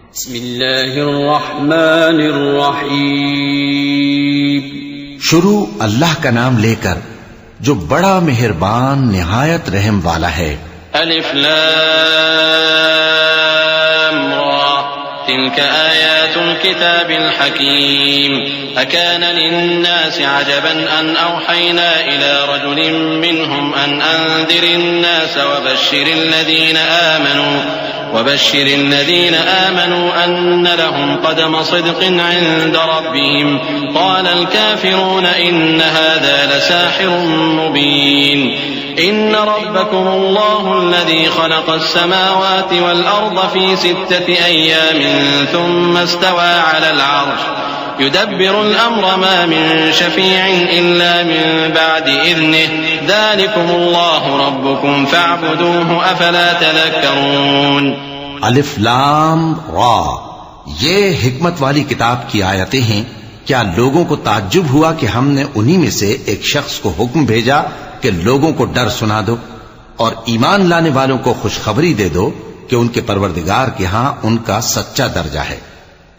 बिस्मिल्लाहिर्रहमानिर्रहीम। शुरू अल्लाह का नाम लेकर जो बड़ा मेहरबान निहायत रहम वाला है। अलिफ लाम रा तिल्क आयातुल किताबिल हकीम अकान लिन्नासि अजबन अन औहैना इला रजुलिन मिनहुम अन अंदिरिन नास वबश्शिर الذين آمنوا أن لهم قدم صدق عند ربهم قال الكافرون إن هذا لساحر مبين إن ربكم الله الذي خلق السماوات والأرض في 6 أيام ثم استوى على العرش يدبر الأمر ما من شفيع إلا من بعد إذنه ذلكم الله ربكم فاعبدوه أفلا تذكرون। अलिफ लाम रा, ये हिकमत वाली किताब की आयतें हैं। क्या लोगों को ताज्जुब हुआ कि हमने उन्हीं में से एक शख्स को हुक्म भेजा कि लोगों को डर सुना दो और ईमान लाने वालों को खुशखबरी दे दो कि उनके परवरदिगार के यहां उनका सच्चा दर्जा है।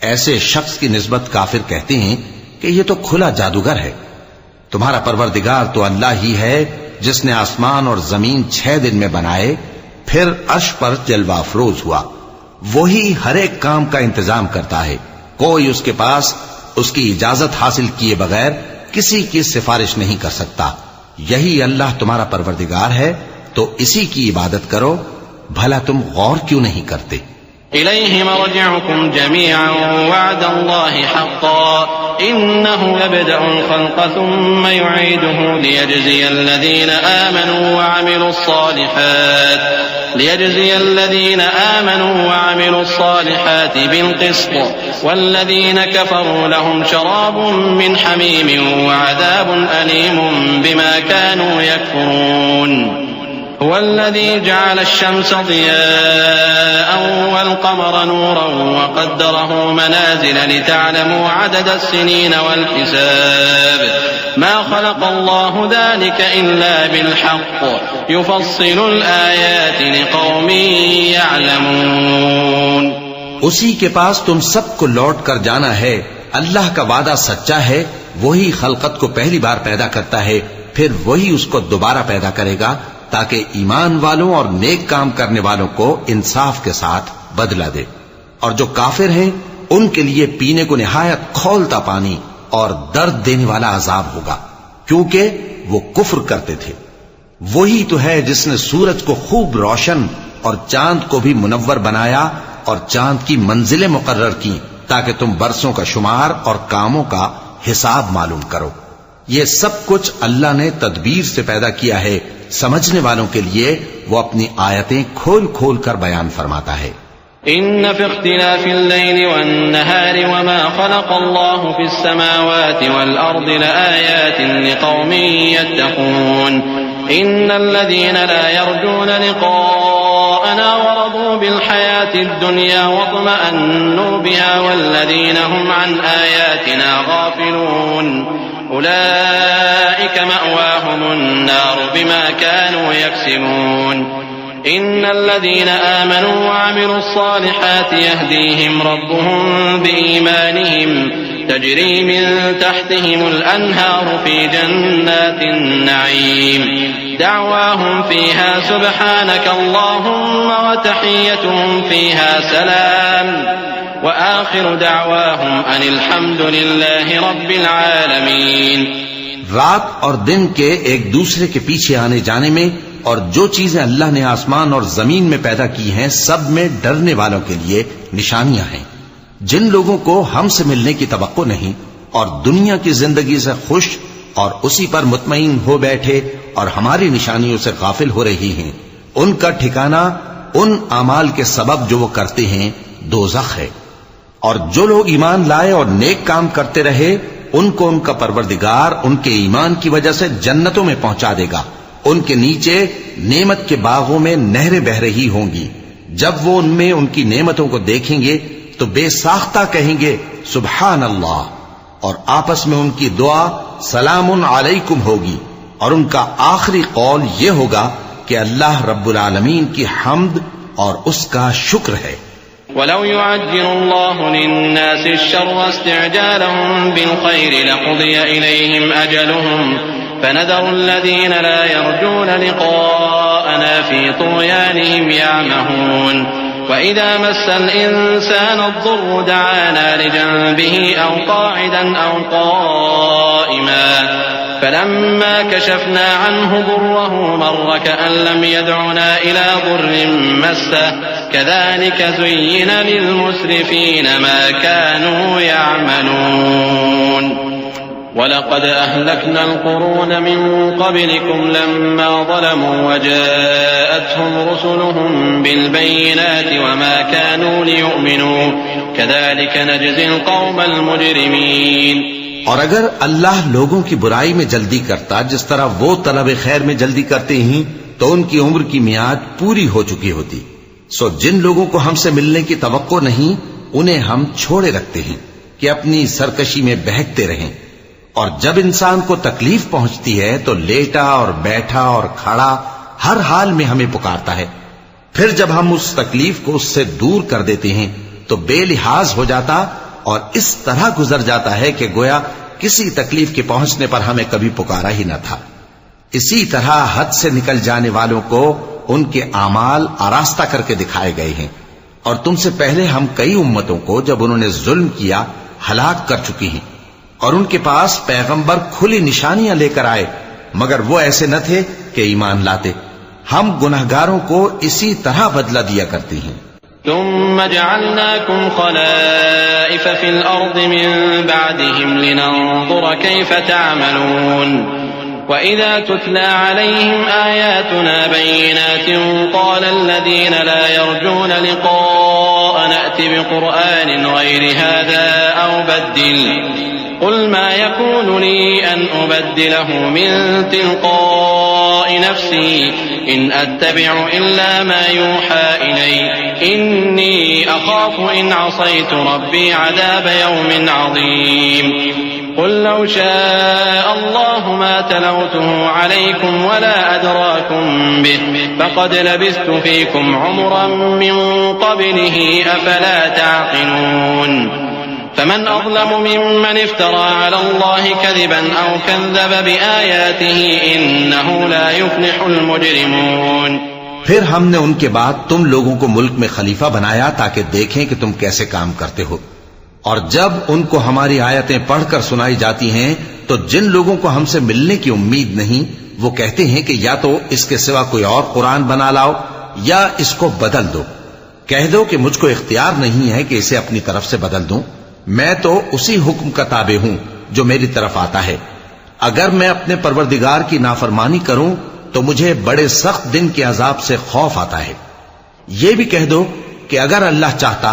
ऐसे शख्स की निस्बत काफिर कहते हैं कि ये तो खुला जादूगर है। तुम्हारा परवरदिगार तो अल्लाह ही है जिसने आसमान और जमीन 6 दिन में बनाए, फिर अर्श पर जलवा अफरोज हुआ। वही हर एक काम का इंतजाम करता है। कोई उसके पास उसकी इजाजत हासिल किए बगैर किसी की सिफारिश नहीं कर सकता। यही अल्लाह तुम्हारा परवरदिगार है, तो इसी की इबादत करो। भला तुम गौर क्यों नहीं करते? इलैहि मरजिउकुम जमीअन वअदल्लाहि हक़्क़न इन्नहु यब्दअुल ख़ल्क़ थुम्मा युईदुहु लियजज़ियल लज़ीना आमनू वअमिलुस सालिहाति बिलक़िस्त वल्लज़ीना कफ़रू लहुम शराबुम मिन हमीमिन वअज़ाबुन अलीमुम बिमा कानू यकफ़ुरून। हुवल्लज़ी जअल अश-शम्स ज़ियाअन वल-क़मर नूरन वक़द्दरहु मनाज़िल लितअलमू अदद as-सिनीन वल-हिसाब मा ख़लक़ल्लाहु ज़ालिका इल्ला बिल-हक़्क़ युफ़स्सिलुल आयाति लिक़ौमिन यअलमून। उसी के पास तुम सबको लौट कर जाना है। अल्लाह का वादा सच्चा है। वही खलकत को पहली बार पैदा करता है, फिर वही उसको दोबारा पैदा करेगा ताकि ईमान वालों और नेक काम करने वालों को इंसाफ के साथ बदला दे। और जो काफिर हैं उनके लिए पीने को निहायत खौलता पानी और दर्द देने वाला अजाब होगा, क्योंकि वो कुफ्र करते थे। वही तो है जिसने सूरज को खूब रोशन और चांद को भी मुनव्वर बनाया और चांद की मंजिलें मुकर्रर की ताकि तुम बरसों का शुमार और कामों का हिसाब मालूम करो। ये सब कुछ अल्लाह ने तदबीर से पैदा किया है। समझने वालों के लिए वो अपनी आयतें खोल खोल कर बयान फरमाता है। इन्न फी इख्तिलाफिल लैली वन नहारी वमा खलक़ल्लाहु फिस समावाति वल अर्दि लआयातिन लिक़ौमिन यत्तक़ून। इन्नल लज़ीना ला यर्जूना लिक़ाअना वरदू बिल हयातिद दुनिया वत्मअन्नू बिहा वल्लज़ीना हुम अन आयातिना गाफिलून उलाइक मअवाहुमुन नार बिमा कानू यक्सिबून। इन्नल्लज़ीना आमनू वअमिलुस सालिहाति यहदीहिम रब्बुहुम बिईमानिहिम तजरी मिन तहतिहिमुल अन्हारु फी जन्नातिन नईम दअवाहुम फीहा सुब्हानकल्लाहुम्मा व तहिय्यतुहुम फीहा सलाम व आखिरु दअवाहुम अनिल हम्दुलिल्लाहि रब्बिल आलमीन। रात और दिन के एक दूसरे के पीछे आने जाने में और जो चीजें अल्लाह ने आसमान और जमीन में पैदा की हैं, सब में डरने वालों के लिए निशानियां हैं। जिन लोगों को हमसे मिलने की तवक्को नहीं और दुनिया की जिंदगी से खुश और उसी पर मुतमईन हो बैठे और हमारी निशानियों से गाफिल हो रही हैं, उनका ठिकाना उन अमाल के सबब जो वो करते हैं दोज़ख है। और जो लोग ईमान लाए और नेक काम करते रहे, उनको उनका परवरदिगार उनके ईमान की वजह से जन्नतों में पहुंचा देगा। उनके नीचे नेमत के बागों में नहरें बह रही होंगी। जब वो उनमें उनकी नेमतों को देखेंगे तो बेसाख्ता कहेंगे सुभान अल्लाह, और आपस में उनकी दुआ सलामुन अलैकुम होगी। और उनका आखिरी कौल यह होगा कि अल्लाह रब्बुल आलमीन की हम्द और उसका शुक्र है। वलौ युअज्जिलुल्लाहु लिन्नासि अश्शर्रा इस्तिअजालहुम बिलखैर लक़ुदिया इलैहिम अजलुहुम फनदरुल्लज़ीन ला यर्जून लिक़ाअना फ़ी तुग़यानिहिम यअमहून वइज़ा मस्सल इंसान अद्दुर्रु दअाना लिजंबिही औ क़ाइदन औ क़ाइमा फलम्मा कशफना अन्हु दुर्रहु मर्र कअन लम यदउना इला दुर्रिन मस्सह कज़ालिक ज़ुय्यिन लिलमुस्रिफीन मा कानू यअमलून वलक़द अहलकना अलक़ुरून मिन क़ब्लिकुम लम्मा ज़लमू वजाअतहुम रुसुलुहुम बिलबय्यिनाति वमा कानू लियु'मिनू कज़ालिक नजज़िल क़ौमल मुजरिमीन। और अगर अल्लाह लोगों की बुराई में जल्दी करता जिस तरह वो तलब खैर में जल्दी करते हैं तो उनकी उम्र की मियाद पूरी हो चुकी होती। सो जिन लोगों को हमसे मिलने की तवक्को नहीं उन्हें हम छोड़े रखते हैं कि अपनी सरकशी में बहकते रहें। और जब इंसान को तकलीफ पहुंचती है तो लेटा और बैठा और खड़ा हर हाल में हमें पुकारता है। फिर जब हम उस तकलीफ को उससे दूर कर देते हैं तो बेलिहाज हो जाता और इस तरह गुजर जाता है कि गोया किसी तकलीफ के पहुंचने पर हमें कभी पुकारा ही न था। इसी तरह हद से निकल जाने वालों को उनके आमाल आरास्ता करके दिखाए गए हैं। और तुमसे पहले हम कई उम्मतों को जब उन्होंने जुल्म किया हलाक कर चुकी हैं और उनके पास पैगंबर खुली निशानियां लेकर आए मगर वो ऐसे न थे कि ईमान लाते। हम गुनहगारों को इसी तरह बदला दिया करते हैं। तुम्म जअलनाकुम खलाइफ फिल अर्द मिन बअदिहिम लिनंजुर कैफ तअमलून वइज़ा तुतला अलैहिम आयातुना बय्यिनातिन क़ाला अल्लज़ीना ला यर्जून लिक़ाअना अति बिक़ुरआनिन गैरि हाज़ा औ बद्दिल क़ुल मा यकूनु ली अन उबद्दिलहु मिन तिलक़ाइ नफ़्सी इन अत्तबिउ इल्ला मा यूहा इलैय इन्नी अख़ाफ़ु इन असैतु रब्बी अज़ाब यौमिन अज़ीम क़ुल लौ शाअ अल्लाहु मा तलौतुहु अलैकुम वला अदराकुम बिहि फ़क़द लबिस्तु फ़ीकुम उमरन मिन क़ब्लिही अफ़ला तअक़िलून फमन अज़लमु मिम्मन इफ़्तरा अला अल्लाहि कज़िबन औ कज़्ज़ब बिआयातिही इन्नहु ला युफ़्लिहुल मुजरिमून। फिर हमने उनके बाद तुम लोगों को मुल्क में खलीफा बनाया ताकि देखें कि तुम कैसे काम करते हो। और जब उनको हमारी आयतें पढ़कर सुनाई जाती हैं तो जिन लोगों को हमसे मिलने की उम्मीद नहीं वो कहते हैं कि या तो इसके सिवा कोई और कुरान बना लाओ या इसको बदल दो। कह दो कि मुझको इख्तियार नहीं है कि इसे अपनी तरफ से बदल दूं। मैं तो उसी हुक्म का ताबे हूं जो मेरी तरफ आता है। अगर मैं अपने परवरदिगार की नाफरमानी करूं तो मुझे बड़े सख्त दिन के अजाब से खौफ आता है। ये भी कह दो कि अगर अल्लाह चाहता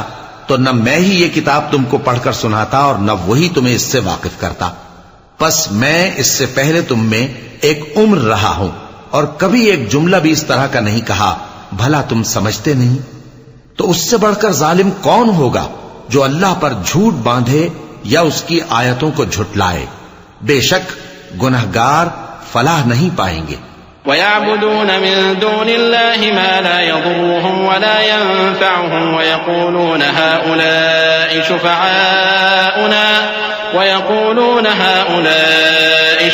तो न मैं ही ये किताब तुमको पढ़कर सुनाता और न वही तुम्हें इससे वाकिफ करता। बस मैं इससे पहले तुम में एक उम्र रहा हूं और कभी एक जुमला भी इस तरह का नहीं कहा, भला तुम समझते नहीं? तो उससे बढ़कर जालिम कौन होगा जो अल्लाह पर झूठ बांधे या उसकी आयतों को झुटलाए। बेशक गुनहगार फलाह नहीं पाएंगे। वयअबुदून मिन दूनिल्लाहि मा ला यदुर्रुहुम वला यनफअहुम वयक़ूलून हाउलाइ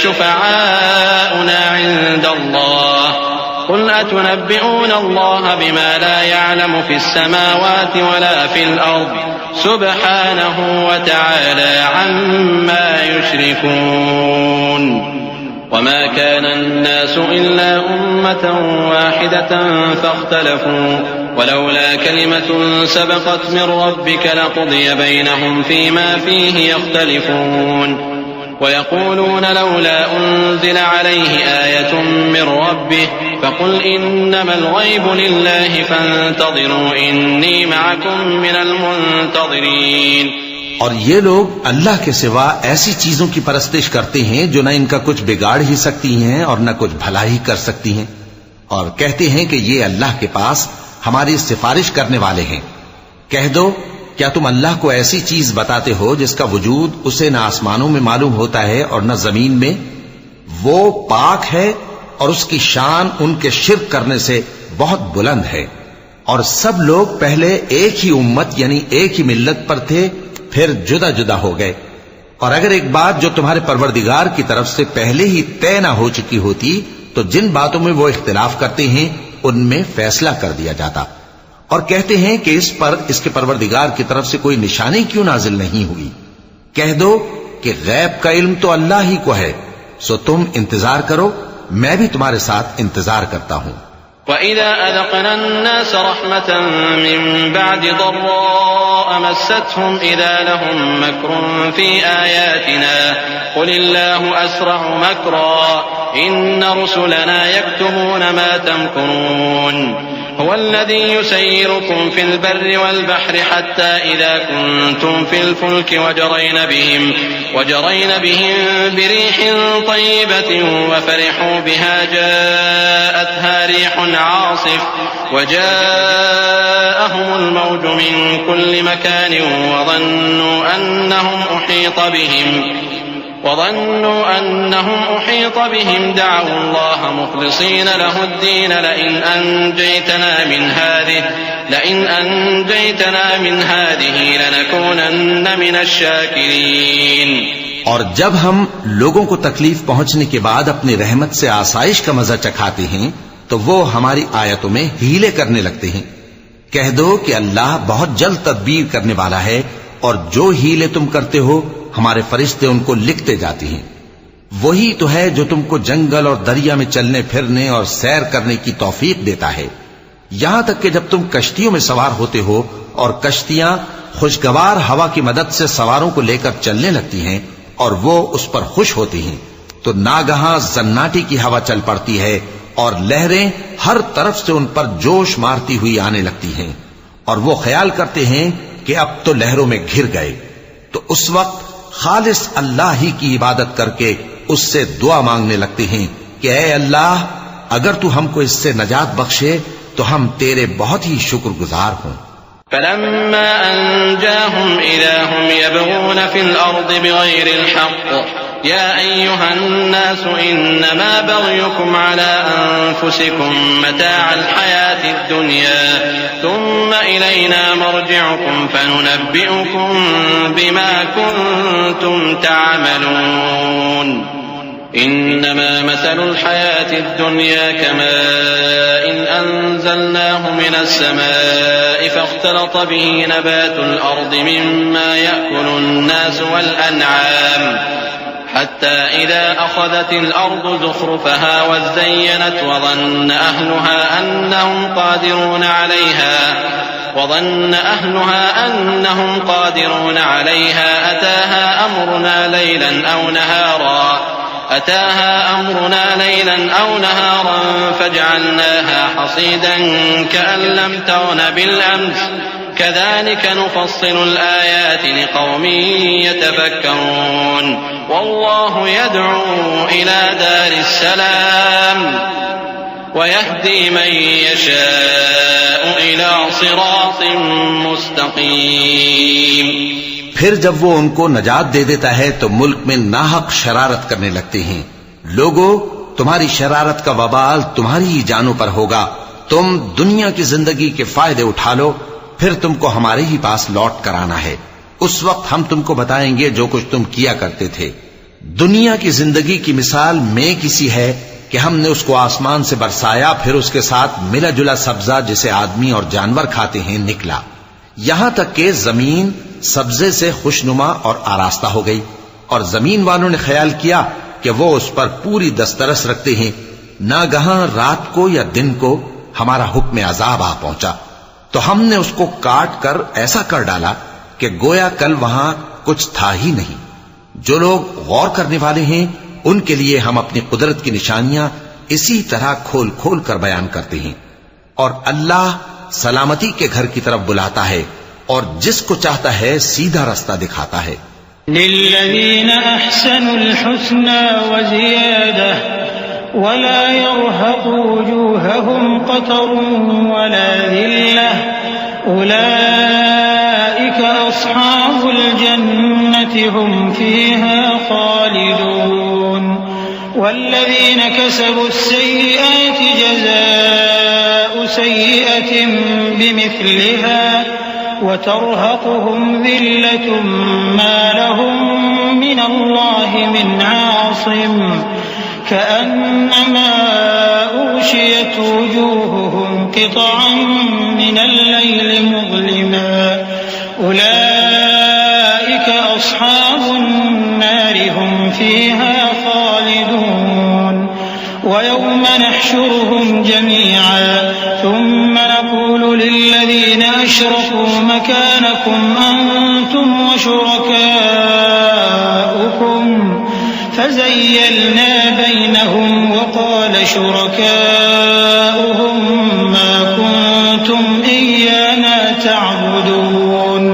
शुफ़अाउना इंदल्लाह क़ुल अतुनब्बिऊन अल्लाह बिमा ला यअलमु फ़िस्समावाति वला फ़िल अर्द सुब्हानहु व तआला अम्मा युश्रिकून। वमा कान अन्नासु इल्ला उम्मतन वाहिदतन फ़ख्तलफू वलौला कलिमतुन सबक़त मिन रब्बिक लक़ुदिय बैनहुम फ़ीमा फ़ीहि यख्तलिफून। वयक़ूलून लौला उन्ज़िल अलैहि आयतुन मिन रब्बिहि फ़क़ुल इन्नमल ग़ैबु लिल्लाहि फ़ंतज़िरू इन्नी मअकुम मिनल मुंतज़िरीन। और ये लोग अल्लाह के सिवा ऐसी चीजों की परस्तिश करते हैं जो न इनका कुछ बिगाड़ ही सकती हैं और न कुछ भला ही कर सकती हैं, और कहते हैं कि ये अल्लाह के पास हमारी सिफारिश करने वाले हैं। कह दो, क्या तुम अल्लाह को ऐसी चीज बताते हो जिसका वजूद उसे न आसमानों में मालूम होता है और न जमीन में? वो पाक है और उसकी शान उनके शिर्क करने से बहुत बुलंद है। और सब लोग पहले एक ही उम्मत यानी एक ही मिल्लत पर थे, फिर जुदा जुदा हो गए। और अगर एक बात जो तुम्हारे परवरदिगार की तरफ से पहले ही तय न हो चुकी होती तो जिन बातों में वो इख्तिलाफ करते हैं उनमें फैसला कर दिया जाता। और कहते हैं कि इस पर इसके परवरदिगार की तरफ से कोई निशानी क्यों नाजिल नहीं हुई। कह दो कि गैब का इल्म तो अल्लाह ही को है, सो तुम इंतजार करो, मैं भी तुम्हारे साथ इंतजार करता हूं। وَإِذَا أَذَقْنَا النَّاسَ رَحْمَةً مِّن بَعْدِ ضَرَّاءٍ مَّسَّتْهُمْ إِذَا لَهُم مَّكْرٌ فِي آيَاتِنَا قُلِ اللَّهُ أَسْرَعُ مَكْرًا إِنَّ رُسُلَنَا يَكْتُبُونَ مَا تَمْكُرُونَ هو الذي يسيركم في البر والبحر حتى إذا كنتم في الفلك وجرين بهم بريح طيبة وفرحوا بها جاءتها ريح عاصف وجاءهم الموج من كل مكان وظنوا أنهم أحيط بهم دعوا الله مخلصين له الدين لئن أنجيتنا من هذه لنكونن من الشاكرين। और जब हम लोगों को तकलीफ पहुंचने के बाद अपनी रहमत से आसाइश का मजा चखाते हैं तो वो हमारी आयतों में हीले करने लगते हैं। कह दो कि अल्लाह बहुत जल्द तदबीर करने वाला है और जो हीले तुम करते हो हमारे फरिश्ते उनको लिखते जाते हैं। वही तो है जो तुमको जंगल और दरिया में चलने फिरने और सैर करने की तौफीक देता है, यहां तक कि जब तुम कश्तियों में सवार होते हो और कश्तियां खुशगवार हवा की मदद से सवारों को लेकर चलने लगती हैं और वो उस पर खुश होती हैं, तो नागहां जन्नाटी की हवा चल पड़ती है और लहरें हर तरफ से उन पर जोश मारती हुई आने लगती हैं और वो ख्याल करते हैं कि अब तो लहरों में घिर गए। तो उस वक्त खालिस अल्लाह ही की इबादत करके उससे दुआ मांगने लगते हैं कि ऐ अल्लाह, अगर तू हमको इससे नजात बख्शे तो हम तेरे बहुत ही शुक्रगुजार हों। فَلَمَّا أَنْجَاهُمْ إِذَا هُمْ يَبْغُونَ فِي الْأَرْضِ بِغَيْرِ الْحَقِّ يَا أَيُّهَا النَّاسُ إِنَّمَا بَغْيُكُمْ عَلَىٰ أَنفُسِكُمْ مَتَاعَ الْحَيَاةِ الدُّنْيَا ثُمَّ إِلَيْنَا مَرْجِعُكُمْ فَنُنَبِّئُكُم بِمَا كُنتُمْ تَعْمَلُونَ إنما مثل الحياة الدنيا كماء أنزلناه من السماء فاختلط به نبات الأرض مما يأكل الناس والأنعام حتى إذا أخذت الأرض زخرفها وزينت وظن أهلها أنهم قادرون عليها أتاها أمرنا ليلا أو نهارا فجعلناها حصيدا كأن لم تغن بالأمس كذلك نفصل الآيات لقوم يتفكرون والله يدعو إلى دار السلام ويهدي من يشاء إلى صراط مستقيم। फिर जब वो उनको नजात दे देता है तो मुल्क में नाहक शरारत करने लगते हैं। लोगों, तुम्हारी शरारत का वबाल तुम्हारी ही जानों पर होगा। तुम दुनिया की जिंदगी के फायदे उठा लो, फिर तुमको हमारे ही पास लौट कर आना है। उस वक्त हम तुमको बताएंगे जो कुछ तुम किया करते थे। दुनिया की जिंदगी की मिसाल में किसी है कि हमने उसको आसमान से बरसाया, फिर उसके साथ मिला जुला सब्जा जिसे आदमी और जानवर खाते हैं निकला, यहां तक कि जमीन सब्जे से खुशनुमा और आरास्ता हो गई और जमीन वालों ने ख्याल किया कि वो उस पर पूरी दस्तरस रखते हैं। नागहां रात को या दिन को हमारा हुक्म अजाब आ पहुंचा तो हमने उसको काट कर ऐसा कर डाला कि गोया कल वहां कुछ था ही नहीं। जो लोग गौर करने वाले हैं उनके लिए हम अपनी कुदरत की निशानियां इसी तरह खोल खोल कर बयान करते हैं। और अल्लाह सलामती के घर की तरफ बुलाता है और जिसको चाहता है सीधा रास्ता दिखाता है। लिल्लज़ीना अहसनुल हुस्ना व ज़ियादा वला यरहक़ु वुजूहहुम क़तरुन वला ज़िल्लह उलाइका अस्हाबुल जन्नति हुम फ़ीहा ख़ालिदून वल्लज़ीना कसबुस सय्यिआति जज़ाउ सय्यअतिन बिमिस्लिहा वतरहकुहुम ज़िल्लतुम मा लहुम मिनल्लाहि मिन आसिम कअन्नमा उग़शियत वुजूहुहुम क़ितअन मिनल लैलि मुज़लिमा उलाइक अस्हाबुन नारि हुम फ़ीहा ख़ालिदून वयौम नहशुरुहुम जमीअन थुम्म नक़ूलु लिल्लज़ीना अशरकू मकानकुम अंतुम वशुरकाउकुम फज़य्यलना बैनहुम वक़ाल शुरकाउहुम मा कुन्तुम इय्याना तअबुदून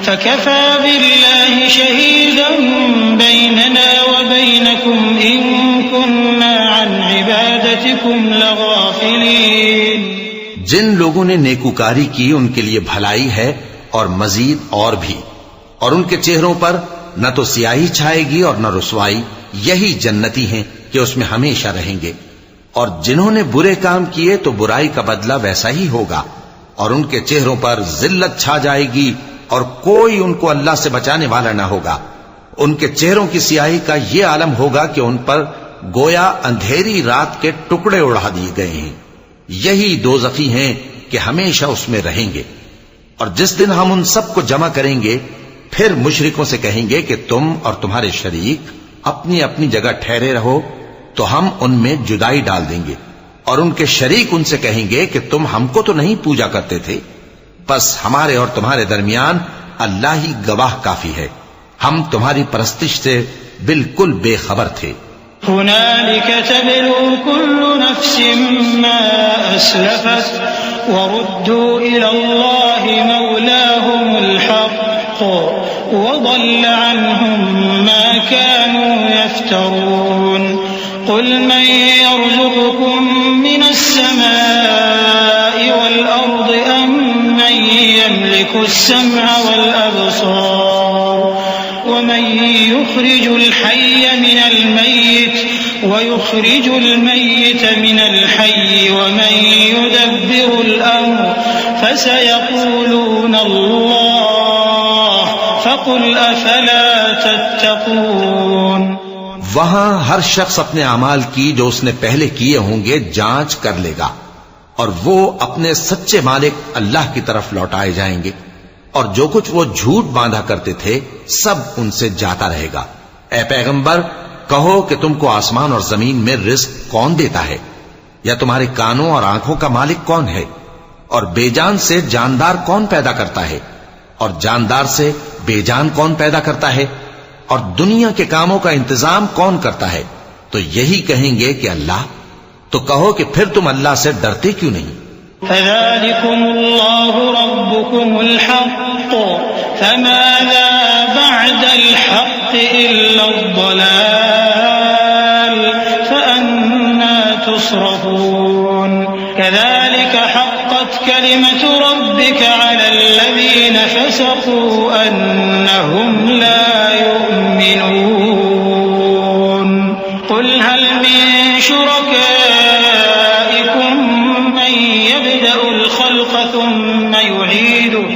फकफ़ा बिल्लाहि शहीदन बैनना व बैनकुम इन कुन्ना अन इबादतिकुम लगाफिलीन। जिन लोगों ने नेकूकारी की उनके लिए भलाई है और मजीद और भी, और उनके चेहरों पर न तो सियाही छाएगी और न रुसवाई। यही जन्नती हैं कि उसमें हमेशा रहेंगे। और जिन्होंने बुरे काम किए तो बुराई का बदला वैसा ही होगा, और उनके चेहरों पर जिल्लत छा जाएगी और कोई उनको अल्लाह से बचाने वाला न होगा। उनके चेहरों की सियाही का ये आलम होगा कि उन पर गोया अंधेरी रात के टुकड़े उड़ा दिए गए हैं। यही दोज़खी हैं कि हमेशा उसमें रहेंगे। और जिस दिन हम उन सबको जमा करेंगे फिर मुशरिकों से कहेंगे कि तुम और तुम्हारे शरीक अपनी अपनी जगह ठहरे रहो, तो हम उनमें जुदाई डाल देंगे। और उनके शरीक उनसे कहेंगे कि तुम हमको तो नहीं पूजा करते थे, बस हमारे और तुम्हारे दरमियान अल्लाह ही गवाह काफी है, हम तुम्हारी परस्तिश से बिल्कुल बेखबर थे। हुनालिक तब्लू कुल्लु नफ्सिन मा अस्लफत वरुद्दू इलल्लाहि मौलाहुमुल हक़्क़ वضل अन्हुम मा कानू यफ्तरून कुल मन यर्ज़ुक़ुकुम मिनस समाई वल अर्दि अम्मन यमलिकुस समअ वल अबसार वमन युख़रिजुल हय्य मिनल मय्यित वयुख़रिजुल मय्यित मिनल हय्य वमन युदब्बिरुल अम्र फसयक़ूलूना अल्लाह फ़क़ुल अफ़ला तत्तक़ून। वहां हर शख्स अपने अमाल की जो उसने पहले किए होंगे जांच कर लेगा, और वो अपने सच्चे मालिक अल्लाह की तरफ लौटाए जाएंगे। और जो कुछ वो झूठ बांधा करते थे सब उनसे जाता रहेगा। ए पैगंबर, कहो कि तुमको आसमान और जमीन में रिस्क कौन देता है, या तुम्हारे कानों और आंखों का मालिक कौन है, और बेजान से जानदार कौन पैदा करता है, और जानदार से बेजान कौन पैदा करता है, और दुनिया के कामों का इंतजाम कौन करता है। तो यही कहेंगे कि अल्लाह। तो कहो कि फिर तुम अल्लाह से डरते क्यों नहीं। फ़ज़ालिकुमुल्लाहु रब्बुकुमुल हक़्क़ फ़माज़ा बअदल हक़्क़ इल्लद्दलाल फ़अन्ना तुस्रफ़ून कज़ालिक हक़्क़त कलिमतु रब्बिका अलल्लज़ीना फ़सक़ू अन्नहुम ला युमिनून क़ुल हल मिन शुरकाइकुम मन यब्दअुल ख़ल्क़ थुम्मा युईदुहु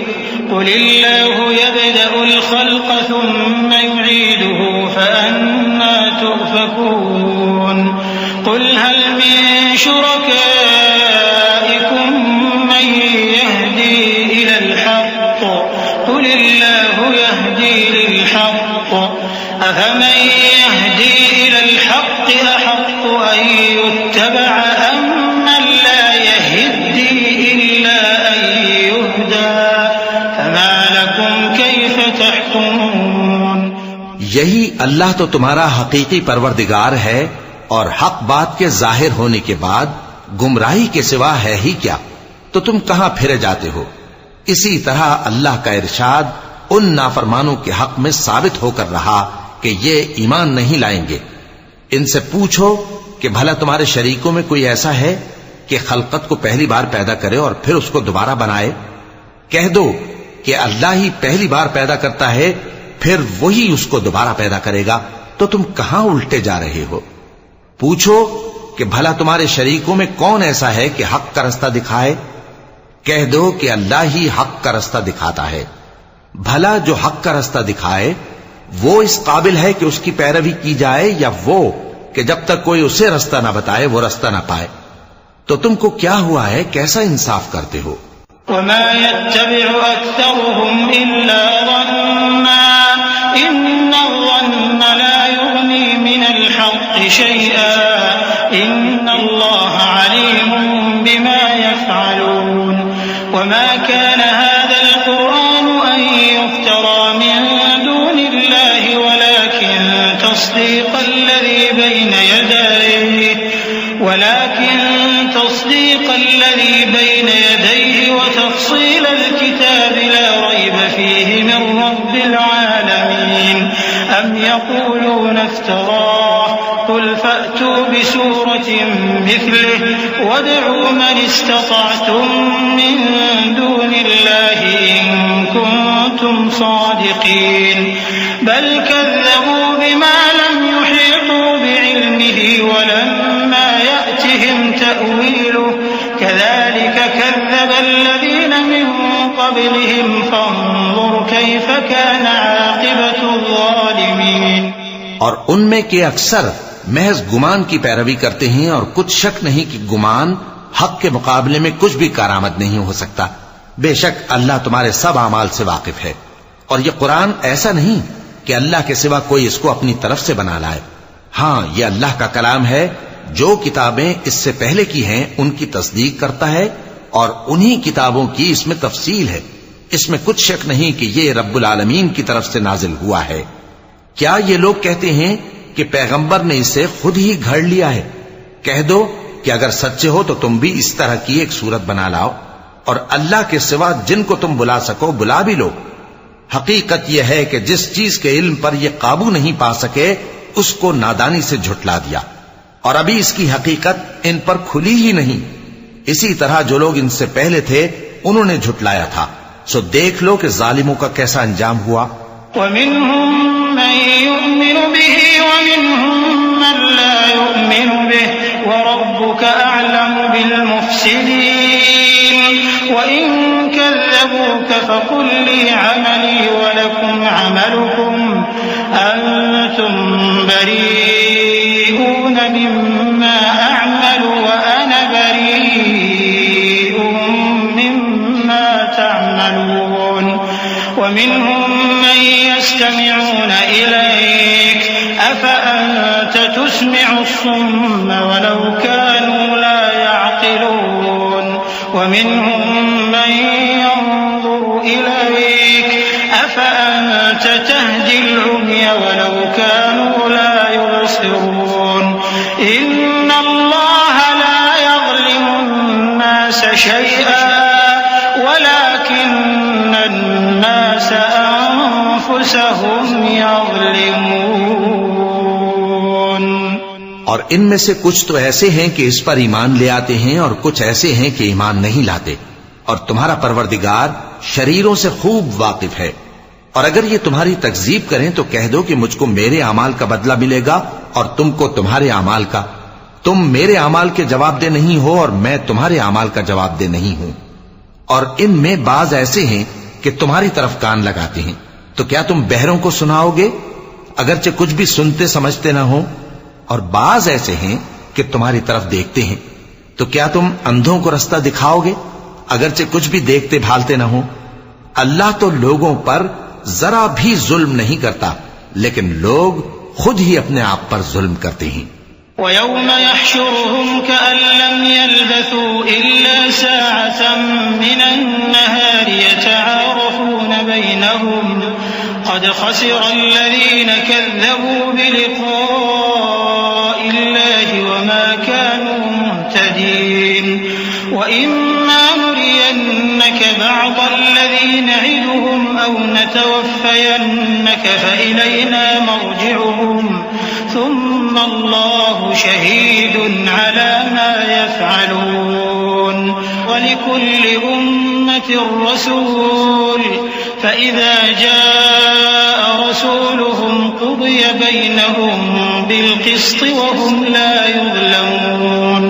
क़ुलिल्लाहु यब्दअुल ख़ल्क़ थुम्मा युईदुहु फ़अन्ना तुफ़कून क़ुल हल मिन शुरकाइकुम मन यहदी इलल हक़्क़ क़ुलिल्लाहु यहदी लिल हक़्क़ अफ़मन यहदी इलल हक़्क़ अहक़्क़ु अन युत्तबअ अम्मन ला यहद्दी इल्ला अन युहदा फमा लकुम कैफ़ तहकुमून। यही अल्लाह तो तुम्हारा हकीकी परवरदिगार है, और हक बात के जाहिर होने के बाद गुमराही के सिवा है ही क्या, तो तुम कहां फिरे जाते हो। इसी तरह अल्लाह का इरशाद उन नाफरमानों के हक में साबित होकर रहा कि ये ईमान नहीं लाएंगे। इनसे पूछो कि भला तुम्हारे शरीकों में कोई ऐसा है कि खलकत को पहली बार पैदा करे और फिर उसको दोबारा बनाए। कह दो कि अल्लाह ही पहली बार पैदा करता है, फिर वही उसको दोबारा पैदा करेगा। तो तुम कहां उल्टे जा रहे हो। पूछो कि भला तुम्हारे शरीकों में कौन ऐसा है कि हक का रास्ता दिखाए? कह दो कि अल्लाह ही हक का रास्ता दिखाता है। भला जो हक का रास्ता दिखाए वो इस काबिल है कि उसकी पैरवी की जाए, या वो कि जब तक कोई उसे रास्ता ना बताए वो रास्ता ना पाए? तो तुमको क्या हुआ है, कैसा इंसाफ करते हो? वमा यत्तबिउ अक्सरुहुम इल्ला ज़न्ना इन्नज़्ज़न्न ला युग़नी मिनल हक़्क़ि शैअन इन्नल्लाह अलीमुम बिमा यफ़अलून वमा कान हाज़ल क़ुरआन अन युफ़्तरा मिन दूनिल्लाहि वलाकिन तस्दीक़ल लज़ी बैन यदैहि वतफ़सील الكتاب لا ريب فيه من رب العالمين أم يقولون افتراه قل فأتوا بسورة مثله وادعوا من استطعتم من دون الله إن كنتم صادقين بل كذبوا بما لم يحيطوا بعلمه ولما يأتهم تأويله كذلك كذب الذين من قبلهم فانظر كيف كان عاقبة الظالمين। और उनमें के अक्सर महज गुमान की पैरवी करते हैं और कुछ शक नहीं कि गुमान हक के मुकाबले में कुछ भी कारामद नहीं हो सकता। बेशक अल्लाह तुम्हारे सब अमाल से वाकिफ है। और ये कुरान ऐसा नहीं कि अल्लाह के सिवा कोई इसको अपनी तरफ से बना लाए। हाँ, ये अल्लाह का कलाम है। जो किताबें इससे पहले की हैं उनकी तस्दीक करता है और उन्हीं किताबों की इसमें तफसील है। इसमें कुछ शक नहीं कि ये रब्बुल आलमीन की तरफ से नाजिल हुआ है। क्या ये लोग कहते हैं कि पैगंबर ने इसे खुद ही घड़ लिया है? कह दो कि अगर सच्चे हो तो तुम भी इस तरह की एक सूरत बना लाओ और अल्लाह के सिवा जिनको तुम बुला सको बुला भी लो। हकीकत यह है कि जिस चीज के इल्म पर यह काबू नहीं पा सके उसको नादानी से झुटला दिया और अभी इसकी हकीकत इन पर खुली ही नहीं। इसी तरह जो लोग इनसे पहले थे उन्होंने झुटलाया था। सो देख लो कि जालिमों का कैसा अंजाम हुआ। वमिन्हुम मन युमिनु बिही वमिन्हुम मन ला युमिनु बिही वरब्बुक अअलमु बिल मुफ्सिदीन वइन कज़्ज़बूक फकुल ली अमली वलकुम अमलुकुम अंतुम बरीऊन मिम्मा अअमलु व अना बरीउम मिम्मा तअमलून वमिन्हुम मन यस्तमिऊन इलैक अफअंत तुस्मिउ अस्सुम्म वलौ कानू ला यअक़िलून वमिन्हुम मन यंज़ुरु इलैक अफअंत तहदिल उम्य वलौ कानू ला युबसिरून इन्नल्लाह ला यज़लिमु अन्नास शैअन वलाकिन्न अन्नास अन्फुसहुम यज़लिमून। और इनमें से कुछ तो ऐसे हैं कि इस पर ईमान ले आते हैं और कुछ ऐसे हैं कि ईमान नहीं लाते। और तुम्हारा परवरदिगार शरीरों से खूब वाकिफ है। और अगर ये तुम्हारी तकजीब करें तो कह दो कि मुझको मेरे अमाल का बदला मिलेगा और तुमको तुम्हारे अमाल का। तुम मेरे अमाल के जवाबदे नहीं हो और मैं तुम्हारे अमाल का जवाबदे नहीं हूं। और इनमें बाज ऐसे हैं कि तुम्हारी तरफ कान लगाते हैं। तो क्या तुम बहरों को सुनाओगे अगरचे कुछ भी सुनते समझते ना हो? और बाज ऐसे हैं कि तुम्हारी तरफ देखते हैं। तो क्या तुम अंधों को रास्ता दिखाओगे अगरचे कुछ भी देखते भालते ना हो? अल्लाह तो लोगों पर जरा भी जुल्म नहीं करता, लेकिन लोग खुद ही अपने आप पर जुल्म करते हैं। वयौम यहशुरुहुम कअन लम यल्बथू इल्ला साअतन मिनन नहारि यतआरफून बैनहुम क़द खसिरा अल्लज़ीना कज़्ज़बू बिलिक़ाइल्लाहि वमा कानू मुहतदीन वइम्मा नुरियन्नक बअज़ न'iदुहुम अव नतवफ़्फ़यन्नक फइलैना मर्जि'ुहुम थुम्मा अल्लाहु शहीदुन अला मा यफ़अलून वलिकुल्लि उम्मतिन أمة रसूल فإذا जाअ रसूलुहुम क़ुदिय बैनहुम बिलक़िस्ति वहुम ला युज़लमून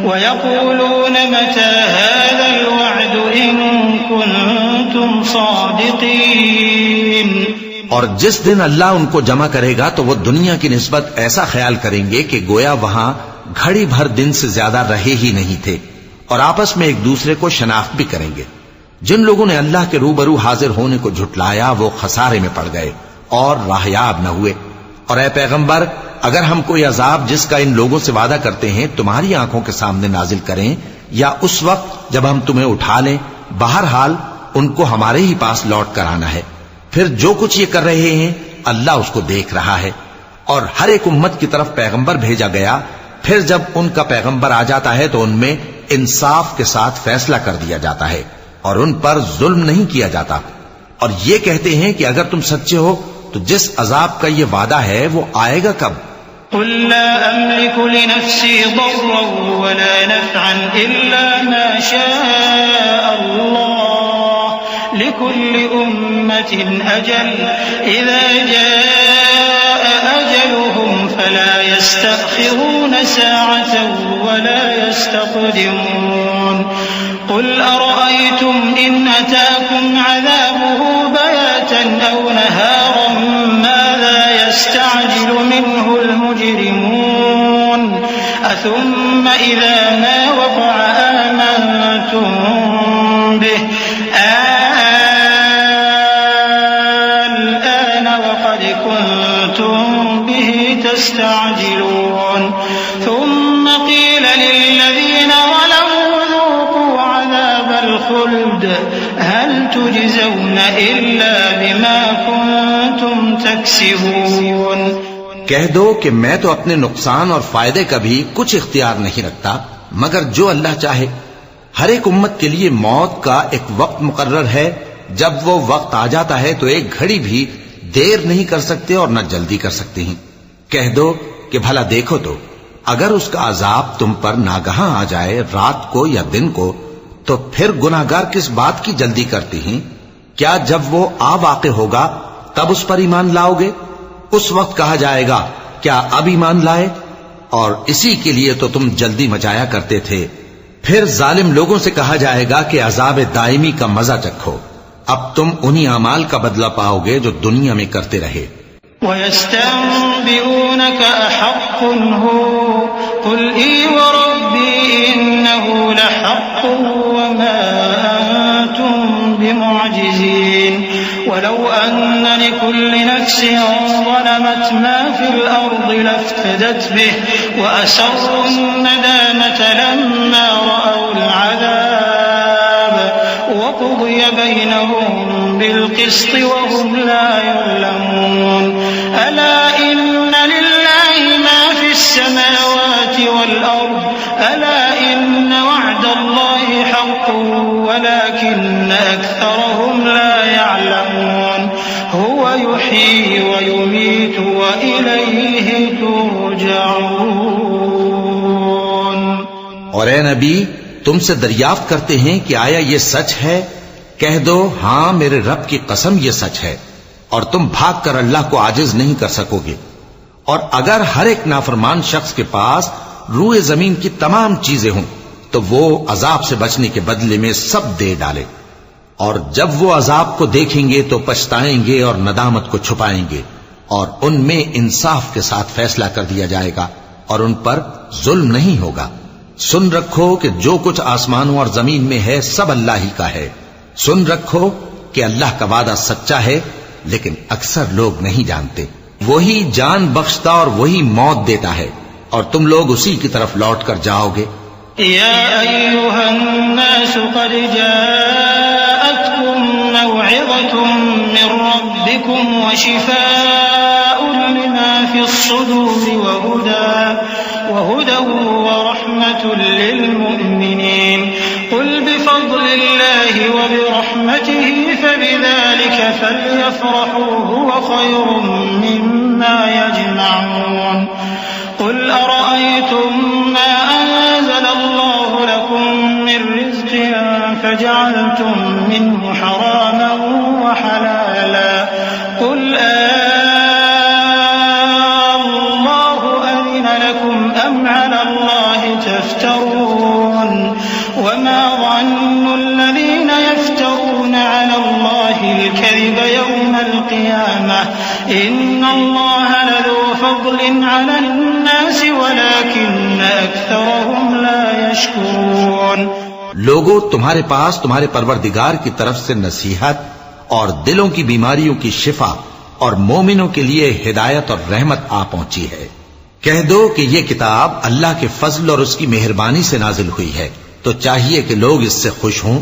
वयक़ूलून मता हाज़ल वअदु इन कुन्तुम सादिक़ीन। और जिस दिन अल्लाह उनको जमा करेगा तो वो दुनिया की निस्बत ऐसा ख्याल करेंगे कि गोया वहां घड़ी भर दिन से ज्यादा रहे ही नहीं थे, और आपस में एक दूसरे को शनाख्त भी करेंगे। जिन लोगों ने अल्लाह के रूबरू हाजिर होने को झुटलाया वो खसारे में पड़ गए और राहयाब न हुए। और ए पैगंबर, अगर हम कोई अजाब जिसका इन लोगों से वादा करते हैं तुम्हारी आंखों के सामने नाजिल करें या उस वक्त जब हम तुम्हें उठा लें, बहरहाल उनको हमारे ही पास लौट कर आना है। फिर जो कुछ ये कर रहे हैं अल्लाह उसको देख रहा है। और हर एक उम्मत की तरफ पैगंबर भेजा गया, फिर जब उनका पैगंबर आ जाता है तो उनमें इंसाफ के साथ फैसला कर दिया जाता है और उन पर जुल्म नहीं किया जाता। और ये कहते हैं कि अगर तुम सच्चे हो तो जिस अजाब का ये वादा है वो आएगा कब? कुल ला अमलिकु लिनफ्सी दर्रन वला नफ़अन इल्ला मा शाअ अल्लाह लिकुल्लि उम्मतिन अजल इज़ा जाअ अजलुहुम फला यस्तअखिरून साअतन वला यस्तक़दिमून। कुल अरअयतुम इन अताकुम अज़ाबुहु बयातन औ नहारन माज़ा यस्तअजिलु मिन्हुल मुजरिमून अथुम्मा इज़ा मा वक़अ आमनतुम बिहि आन वक़द कुंतुम बिहि तस्तअजिलून। थुम्मा क़ील लिल्लज़ीना हल तुजज़ौन इल्ला बिमा कुंतुम तक्सिबून। कह दो कि मैं तो अपने नुकसान और फायदे का भी कुछ इख्तियार नहीं रखता मगर जो अल्लाह चाहे। हर एक उम्मत के लिए मौत का एक वक्त मुकर्रर है, जब वो वक्त आ जाता है तो एक घड़ी भी देर नहीं कर सकते और न जल्दी कर सकते हैं। कह दो कि भला देखो तो अगर उसका अजाब तुम पर नागहां आ जाए रात को या दिन को तो फिर गुनाहगार किस बात की जल्दी करते हैं? क्या जब वो आ वाक़े होगा तब उस पर ईमान लाओगे? उस वक्त कहा जाएगा क्या अब ईमान लाए? और इसी के लिए तो तुम जल्दी मचाया करते थे। फिर जालिम लोगों से कहा जाएगा कि अजाब दायमी का मजा चखो, अब तुम उन्हीं अमाल का बदला पाओगे जो दुनिया में करते रहे। वयस्तंबिऊनक अहक्कुन हु कुल ई वरब्बी इन्नहु लहक्कुन वमा अंतुम बिमुअजिजीन वलौ अन्न लिकुल्लि नफ्सिन ज़लमत मा फिल अर्दि लफ्तदत बिहि वअसर्रु नदामत लम्मा रअउल अज़ाब वक़ुदिय बैनहुम बिलक़िस्ति वहुम ला युज़लमून। अला इन्न लिल्लाहि मा फिस्समावाति वल अर्द अला इन्न वअदल्लाहि हक़्क़ुन वलाकिन्न अक्सरहुम ला यअलमून। हुव युह्यी व युमीतु व इलैहि तुरजऊन। और ए नबी, तुमसे दरियाफ्त करते हैं कि आया ये सच है? कह दो हां, मेरे रब की कसम ये सच है, और तुम भाग कर अल्लाह को आजिज नहीं कर सकोगे। और अगर हर एक नाफरमान शख्स के पास रूए जमीन की तमाम चीजें हों तो वो अजाब से बचने के बदले में सब दे डाले, और जब वो अजाब को देखेंगे तो पछताएंगे और नदामत को छुपाएंगे, और उनमें इंसाफ के साथ फैसला कर दिया जाएगा और उन पर जुल्म नहीं होगा। सुन रखो कि जो कुछ आसमानों और जमीन में है सब अल्लाह ही का है। सुन रखो कि अल्लाह का वादा सच्चा है, लेकिन अक्सर लोग नहीं जानते। वही जान बख्शता और वही मौत देता है, और तुम लोग उसी की तरफ लौट कर जाओगे। या अय्युहन्नासु क़द जाअतकुम मौइज़तुम मिर रब्बिकुम व शिफाउन लिमा फिस्सुदूरि व हुदन व रहमतुन लिल मुमिनीन। कुल बिफज़लिल्लाहि व बिरहमतिहि फबिज़ालिका फल्यफ़रहू हुव ख़ैरुम मिम्मा यजमऊन। कुल अरअयतुम मा अंज़लल्लाहु लकुम मिर रिज़्क़िन فجعلتم منه حراما وحلالا قل الله أذن لكم أم على الله تفترون وما ظن الذين يفترون على الله الكذب يوم القيامة إن الله لذو فضل على الناس ولكن أكثرهم لا يشكرون। लोगों, तुम्हारे पास तुम्हारे परवरदिगार की तरफ से नसीहत और दिलों की बीमारियों की शिफा और मोमिनों के लिए हिदायत और रहमत आ पहुंची है। कह दो कि ये किताब अल्लाह के फजल और उसकी मेहरबानी से नाजिल हुई है, तो चाहिए कि लोग इससे खुश हों।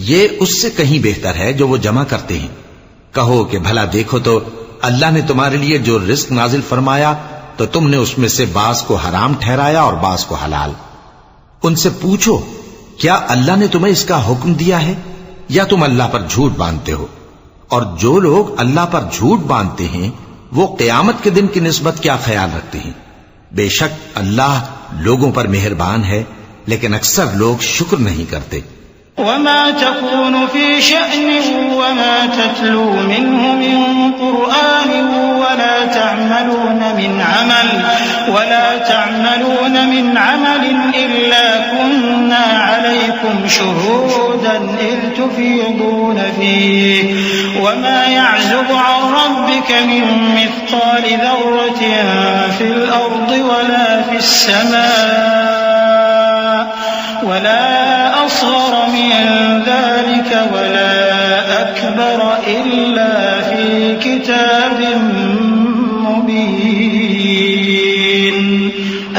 ये उससे कहीं बेहतर है जो वो जमा करते हैं। कहो कि भला देखो तो अल्लाह ने तुम्हारे लिए जो रिस्क नाजिल फरमाया तो तुमने उसमें से बास को हराम ठहराया और बास को हलाल। उनसे पूछो, क्या अल्लाह ने तुम्हें इसका हुक्म दिया है या तुम अल्लाह पर झूठ बांधते हो? और जो लोग अल्लाह पर झूठ बांधते हैं वो क़यामत के दिन की निस्बत क्या ख्याल रखते हैं? बेशक अल्लाह लोगों पर मेहरबान है, लेकिन अक्सर लोग शुक्र नहीं करते। वमा तकूनु फी शअन वमा ततलू मिन्हु मिन कुरआन वला तअमलून मिन अमल इल्ला कुन्ना अलैकुम शुहूदन इज़ तुफीदून फीहि वमा यअज़ुबु अन रब्बिका मिन मिस्क़ालि ज़र्रतिन फिल अर्दि वला फिस समाअ वला असग़र मिन ज़ालिक वला अकबर इल्ला फी किताबिन मुबीन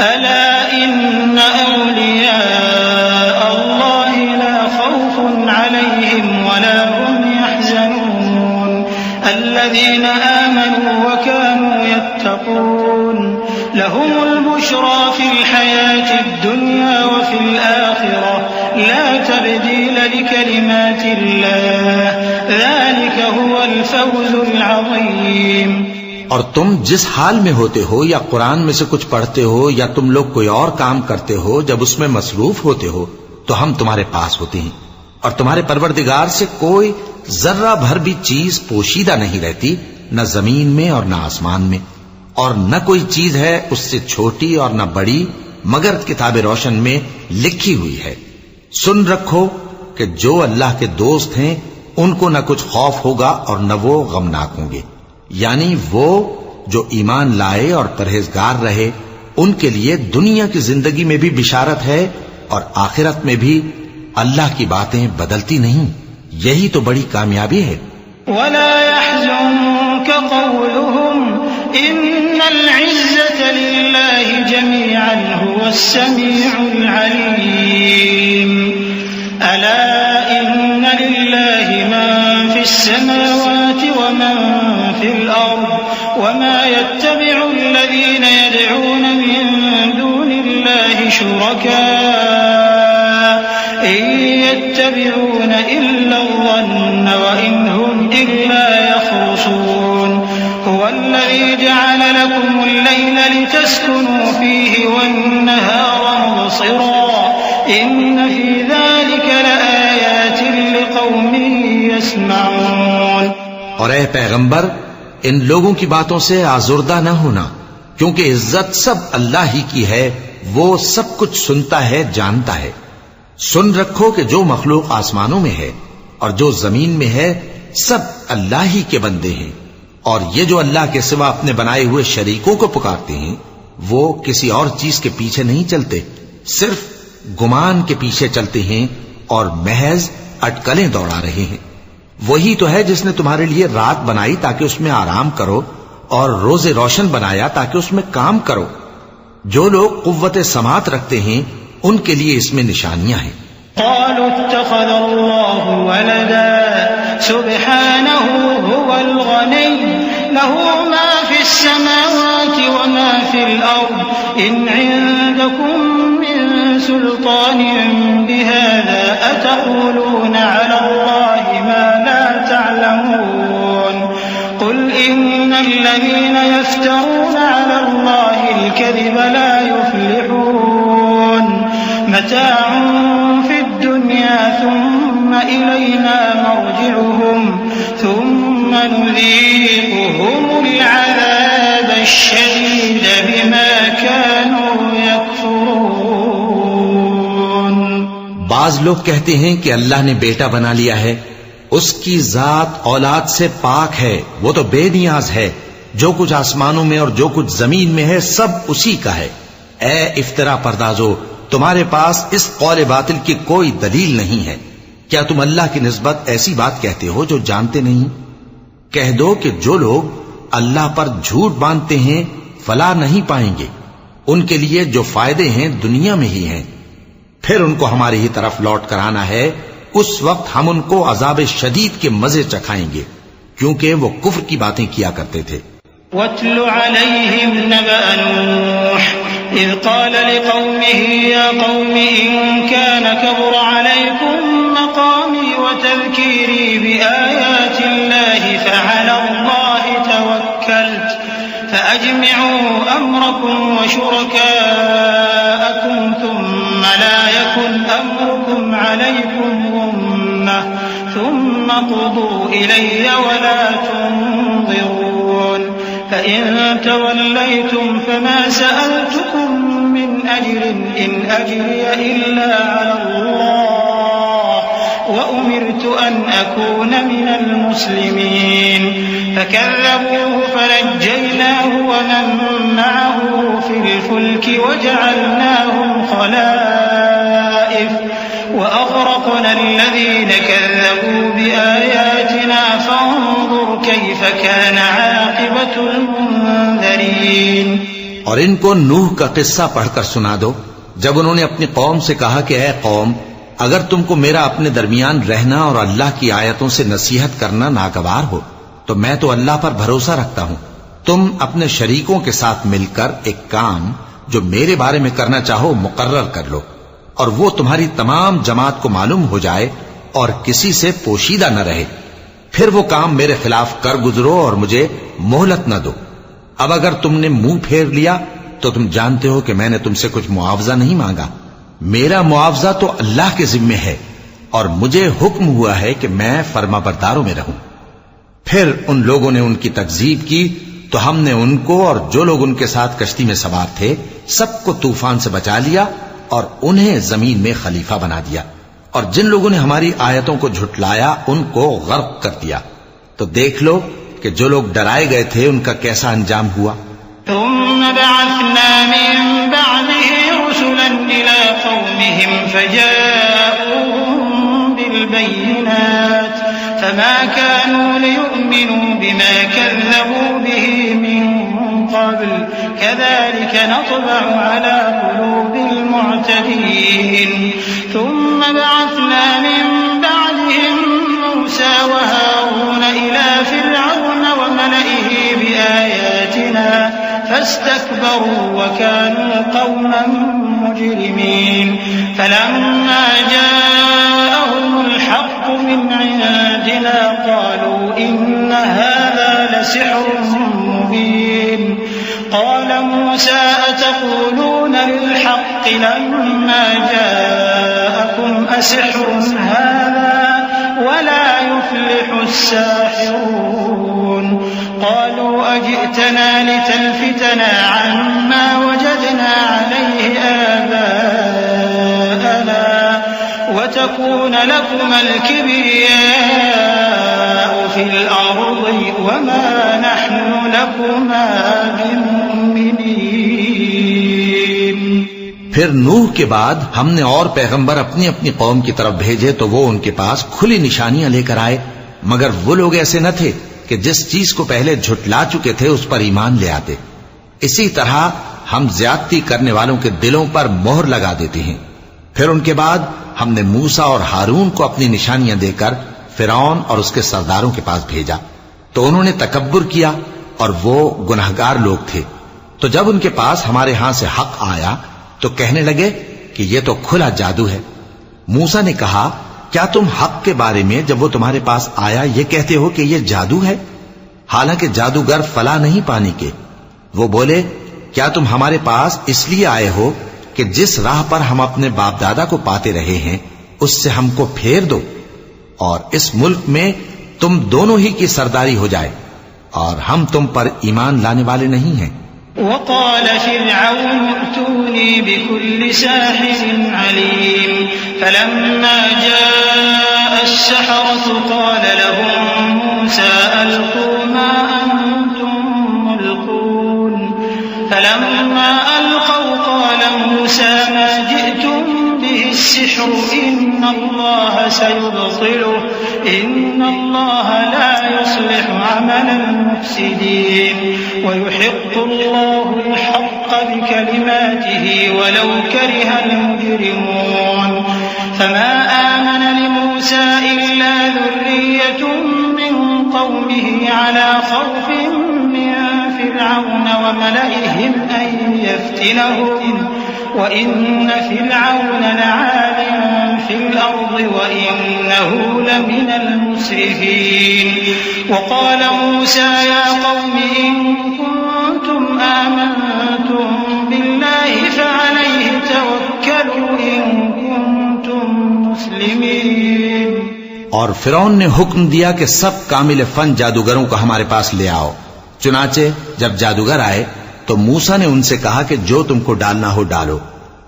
अला इन्न औलिया अल्लाहि ला खौफुन अलैहिम वला हुम यहज़नून अल्लज़ीना आमनू व कानू यत्तक़ून लहुमुल बुश्रा फिल हयातिद दुन्या व फिल आखिरह ला तब्दील लिकलिमातिल्लाह ज़ालिका हुवल फौज़ुल अज़ीम। और तुम जिस हाल में होते हो या कुरान में से कुछ पढ़ते हो या तुम लोग कोई और काम करते हो, जब उसमें मसरूफ होते हो तो हम तुम्हारे पास होते हैं और तुम्हारे परवरदिगार से कोई जर्रा भर भी चीज पोशीदा नहीं रहती, न जमीन में और न आसमान में, और न कोई चीज है उससे छोटी और न बड़ी मगर किताब रोशन में लिखी हुई है। सुन रखो कि जो अल्लाह के दोस्त हैं उनको न कुछ खौफ होगा और न वो गमनाक होंगे, यानी वो जो ईमान लाए और परहेजगार रहे उनके लिए दुनिया की जिंदगी में भी बिशारत है और आखिरत में भी अल्लाह की बातें बदलती नहीं। यही तो बड़ी कामयाबी है। वला यहज़ुनका क़ौलुहुम इन्नल इज़्ज़ता लिल्लाहि जमीअन हुवस समीउल अलीम अला इन्ना लिल्लाहि मन फिस समावाति व मन फिल अर्द वमा यत्तबि'ु अल्लज़ीना यद'ून मिन दूनिल्लाहि शुरका इन यत्तबि'ून इल्ला ज़न्न व इन हुम इल्ला यख़रुसून हुवल्लज़ी जअल लकुमुल लैला लितस्कुनू फीहि वन्नहारा मुबसिरा इन्न फी ज़ालिका लआयातिन लिक़ौमिन यस्मऊन। और ऐ पैगंबर, इन लोगों की बातों से आजुर्दा न होना, क्योंकि इज्जत सब अल्लाह ही की है, वो सब कुछ सुनता है, जानता है। सुन रखो कि जो मखलूक आसमानों में है और जो जमीन में है सब अल्लाह ही के बंदे हैं, और ये जो अल्लाह के सिवा अपने बनाए हुए शरीकों को पुकारते हैं वो किसी और चीज के पीछे नहीं चलते, सिर्फ गुमान के पीछे चलते हैं और महज अटकलें दौड़ा रहे हैं। वही तो है जिसने तुम्हारे लिए रात बनाई ताकि उसमें आराम करो और रोजे रोशन बनाया ताकि उसमें काम करो। जो लोग कुव्वत समात रखते हैं उनके लिए इसमें निशानियां हैं। क़ालू इत्तख़ज़ल्लाहु वलदा सुब्हानहु हुवल गनी लहू मा फिस समावाति व मा फिल अर्द इन इंदकुम मिन सुल्तानिन बिहाज़ा अतक़ूलूना अला अल्लाहि मा ला तअलमून क़ुल इन्नल लज़ीना यफ्तरूना अला अल्लाहिल कज़िबा ला युफ़्लिहून मताउन फिद दुनिया थुम्म إلينا مرجعهم ثم نذيقهم العذاب الشديد بما كانوا يكفرون। बाज लोग कहते हैं कि अल्लाह ने बेटा बना लिया है, उसकी जात औलाद से पाक है, वो तो बेनियाज है। जो कुछ आसमानों में और जो कुछ जमीन में है सब उसी का है। ए इफ्तरा परदाजो, तुम्हारे पास इस कौल बातिल की कोई दलील नहीं है। क्या तुम अल्लाह की निस्बत ऐसी बात कहते हो जो जानते नहीं? कह दो कि जो लोग अल्लाह पर झूठ बांधते हैं फला नहीं पाएंगे, उनके लिए जो फायदे हैं दुनिया में ही हैं। फिर उनको हमारी ही तरफ लौट कर आना है, उस वक्त हम उनको अजाब शदीद के मजे चखाएंगे, क्योंकि वो कुफ्र की बातें किया करते थे। वत्लु अलैहिम नबअ नूह इज़ क़ाल लिक़ौमिही या क़ौमि इन कान कबुर अलैकुम मक़ामी व तज़कीरी बिआयातिल्लाहि फ़अलल्लाहि तवक्कल्तु फ़अजमिዑ अम्रकुम व शुरकाअकुम ثم لا يكن أمركم عليكم غمة ثم قضوا إلي ولا تنظرون فإن توليتم فما سألتكم من أجر إن أجري إلا على الله وأمرت أن أكون من المسلمين فكذبوه فنجيناه ومن معه في الفلك وجعلناهم خلائف وأغرقنا الذين كذبوا بآياتنا فانظر كيف كان عاقبة المنذرين। और इनको नूह का किस्सा पढ़कर सुना दो, जब उन्होंने अपनी कौम से कहा कि ऐ कौम, अगर तुमको मेरा अपने दरमियान रहना और अल्लाह की आयतों से नसीहत करना नागवार हो तो मैं तो अल्लाह पर भरोसा रखता हूं। तुम अपने शरीकों के साथ मिलकर एक काम जो मेरे बारे में करना चाहो मुकर्रर कर लो, और वो तुम्हारी तमाम जमात को मालूम हो जाए और किसी से पोशीदा न रहे। फिर वो काम मेरे खिलाफ कर गुजरो और मुझे मोहलत न दो। अब अगर तुमने मुंह फेर लिया तो तुम जानते हो कि मैंने तुमसे कुछ मुआवजा नहीं मांगा। मेरा मुआवजा तो अल्लाह के जिम्मे है और मुझे हुक्म हुआ है कि मैं फर्माबरदारों में रहूं। फिर उन लोगों ने उनकी तकजीब की तो हमने उनको और जो लोग उनके साथ कश्ती में सवार थे सबको तूफान से बचा लिया और उन्हें जमीन में खलीफा बना दिया, और जिन लोगों ने हमारी आयतों को झुटलाया उनको गर्क कर दिया। तो देख लो कि जो लोग डराए गए थे उनका कैसा अंजाम हुआ। ثم بعثنا من بعده رسلا إلى قومهم فجاءوهم بالبينات فما كانوا ليؤمنوا بما كذبوا به من قبل كذلك نطبع على قلوب المعتدين ثم بعثنا من بعدهم موسى وهارون إلى فرعون وملئه بآياتنا فاستكبروا وكانوا قوما مجرمين فلما جاءهم الحق من عندنا قالوا إن هذا لسحر مبين قال موسى أتقولون للحق لما جاءكم أسحر هذا ولا يفلح الساحرون قالوا أجئتنا لتلفتنا عما وجدنا عليه آباءنا وتكون لكما الكبرياء في الأرض وما نحن لكما بمؤمنين। फिर नूह के बाद हमने और पैगंबर अपनी अपनी कौम की तरफ भेजे तो वो उनके पास खुली निशानियां लेकर आए, मगर वो लोग ऐसे न थे कि जिस चीज को पहले झुटला चुके थे उस पर ईमान ले आते। इसी तरह हम ज्यादती करने वालों के दिलों पर मोहर लगा देते हैं। फिर उनके बाद हमने मूसा और हारून को अपनी निशानियां देकर फिरौन और उसके सरदारों के पास भेजा, तो उन्होंने तकब्बुर किया और वो गुनहगार लोग थे। तो जब उनके पास हमारे यहां से हक आया तो कहने लगे कि ये तो खुला जादू है। मूसा ने कहा, क्या तुम हक के बारे में जब वो तुम्हारे पास आया ये कहते हो कि ये जादू है, हालांकि जादूगर फला नहीं पानी के। वो बोले, क्या तुम हमारे पास इसलिए आए हो कि जिस राह पर हम अपने बाप दादा को पाते रहे हैं उससे हमको फेर दो। और इस मुल्क में तुम दोनों ही की सरदारी हो जाए, और हम तुम पर ईमान लाने वाले नहीं हैं। वक़ाल फ़िरऔन अतूनी बिकुल्लि साहिरिन अलीम फलम्मा जाअ अस्सहरतु क़ाल लहुम मूसा अल्क़ू मा अंतुम मुल्क़ून फलम्मा अलक़ौ क़ाल मूसा मा जिअ्तुम बिहि अस्सिह्रु इन्नल्लाह सयुब्तिलुहु इन्नल्लाह ला युस्लिहु अमलल मुफ़्सिदीन वयुहिक़्क़ु अल्लाहुल हक़्क़ बिकलिमातिही वलौ करिहल मुजरिमून फमा आमन लिमूसा इल्ला ज़ुर्रिय्यतुम मिन क़ौमिही अला ख़ौफ़िन मिन फ़िरऔन वमलइहिम अन यफ़्तिनहुम वइन्न फ़िरऔन लआलिन फ़िल अर्ज़ि वइन्नहु लमिनल मुस्रिफ़ीन वक़ाल मूसा या क़ौमि इन कुन्तुम आमनतुम बिल्लाहि फ़अलैहि तवक्कलू इन कुन्तुम मुस्लिमीन। और फिरौन ने हुक्म दिया कि सब कामिल फन जादूगरों को हमारे पास ले आओ। चुनाचे जब जादूगर आए तो मूसा ने उनसे कहा कि जो तुमको डालना हो डालो।